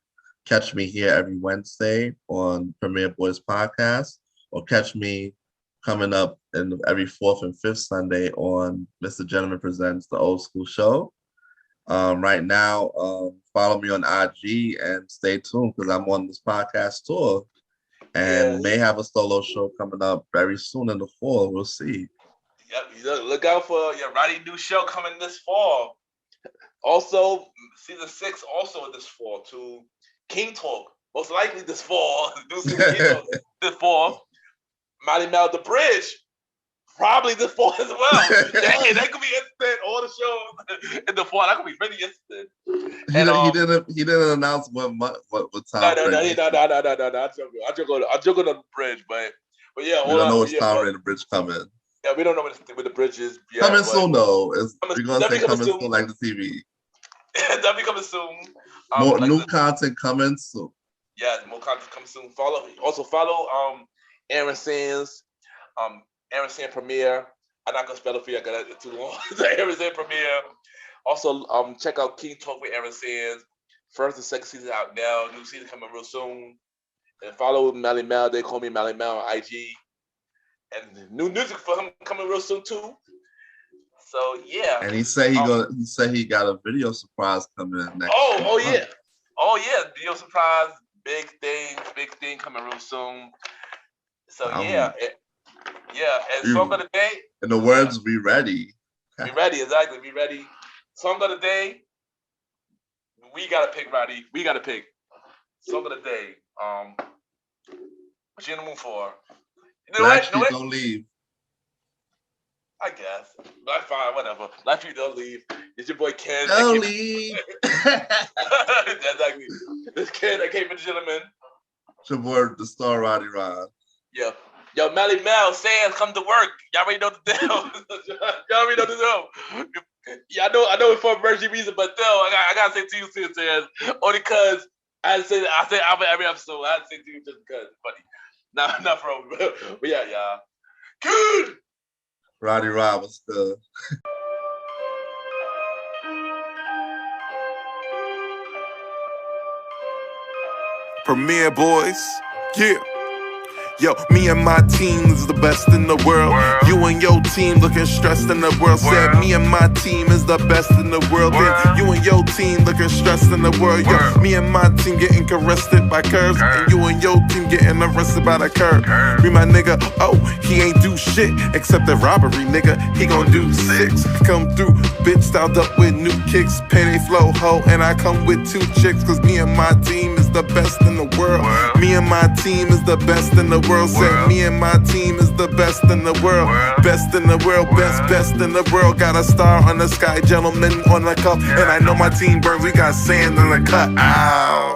Catch me here every Wednesday on Premier Boyz podcast, or catch me coming up in every 4th and 5th Sunday on Mr. Gentleman Presents the Old School Show. Right now, follow me on IG and stay tuned because I'm on this podcast tour. and may have a solo show coming up very soon in the fall. We'll see. Yep, look out for Roddy new show coming this fall. Also, season 6 also this fall to King Talk. Most likely this fall. New season King Talk this fall. Malimal The Bridge. Probably this fall as well. Hey, that could be interesting. All the shows in the fall. That could be really interesting. He didn't announce what time. No. I'm joking on The Bridge, but yeah. We don't know which time the bridge coming. Yeah, we don't know when the bridge is. Yeah, coming soon though. We're gonna say coming soon, like the TV. That'll be coming soon. More new content coming soon. Yeah, more content coming soon. Follow Aaron Sands. Aaron Sands Premiere. I'm not gonna spell it for you. I got it too long. Aaron Sands Premiere. Also, check out King Talk with Aaron Sands. First and second season out now. New season coming real soon. And follow Malimal. They call me Malimal on IG. And new music for him coming real soon too. So yeah. And he said he got a video surprise coming in next. Oh yeah. Video surprise. Big thing coming real soon. So yeah. And song of the day. In the words, be ready. Be ready, exactly. Be ready. Song of the day. We gotta pick, Roddy. We gotta pick. Song of the day. What you in the mood for? Blackstreet Don't Leave. I guess. That's fine, whatever. Blackstreet Don't Leave. It's your boy Ken. Don't leave. Exactly. This Ken, Aka MrGentleman. It's your boy, the star Roddy Rod. Yeah. Yo, Malimal, Sands, come to work. Y'all already know the deal. Yeah, I know it's for emergency reason, but still, I gotta say to you, Sands, only because I say I'm every episode. I had to say to you just because it's funny. Not for real. But yeah. Good. Roddy Rod was good. Premiere boys, yeah. Yo, me and my team is the best in the world. You and your team looking stressed in the world. Said me and my team is the best in the world. Then you and your team looking stressed in the world. Yo, me and my team getting arrested by curves, and you and your team getting arrested by the curb. Me my nigga, oh, he ain't do shit except the robbery, nigga. He gon' do 6. Come through, bitch, styled up with new kicks, penny flow ho, and I come with 2 chicks, cause me and my team is the best in the world. Me and my team is the best in the world. Said me and my team is the best in the world. Best in the world, best in the world. Got a star on the sky, gentleman on the cup. And I know my team burns, we got sand in the cut. Ow.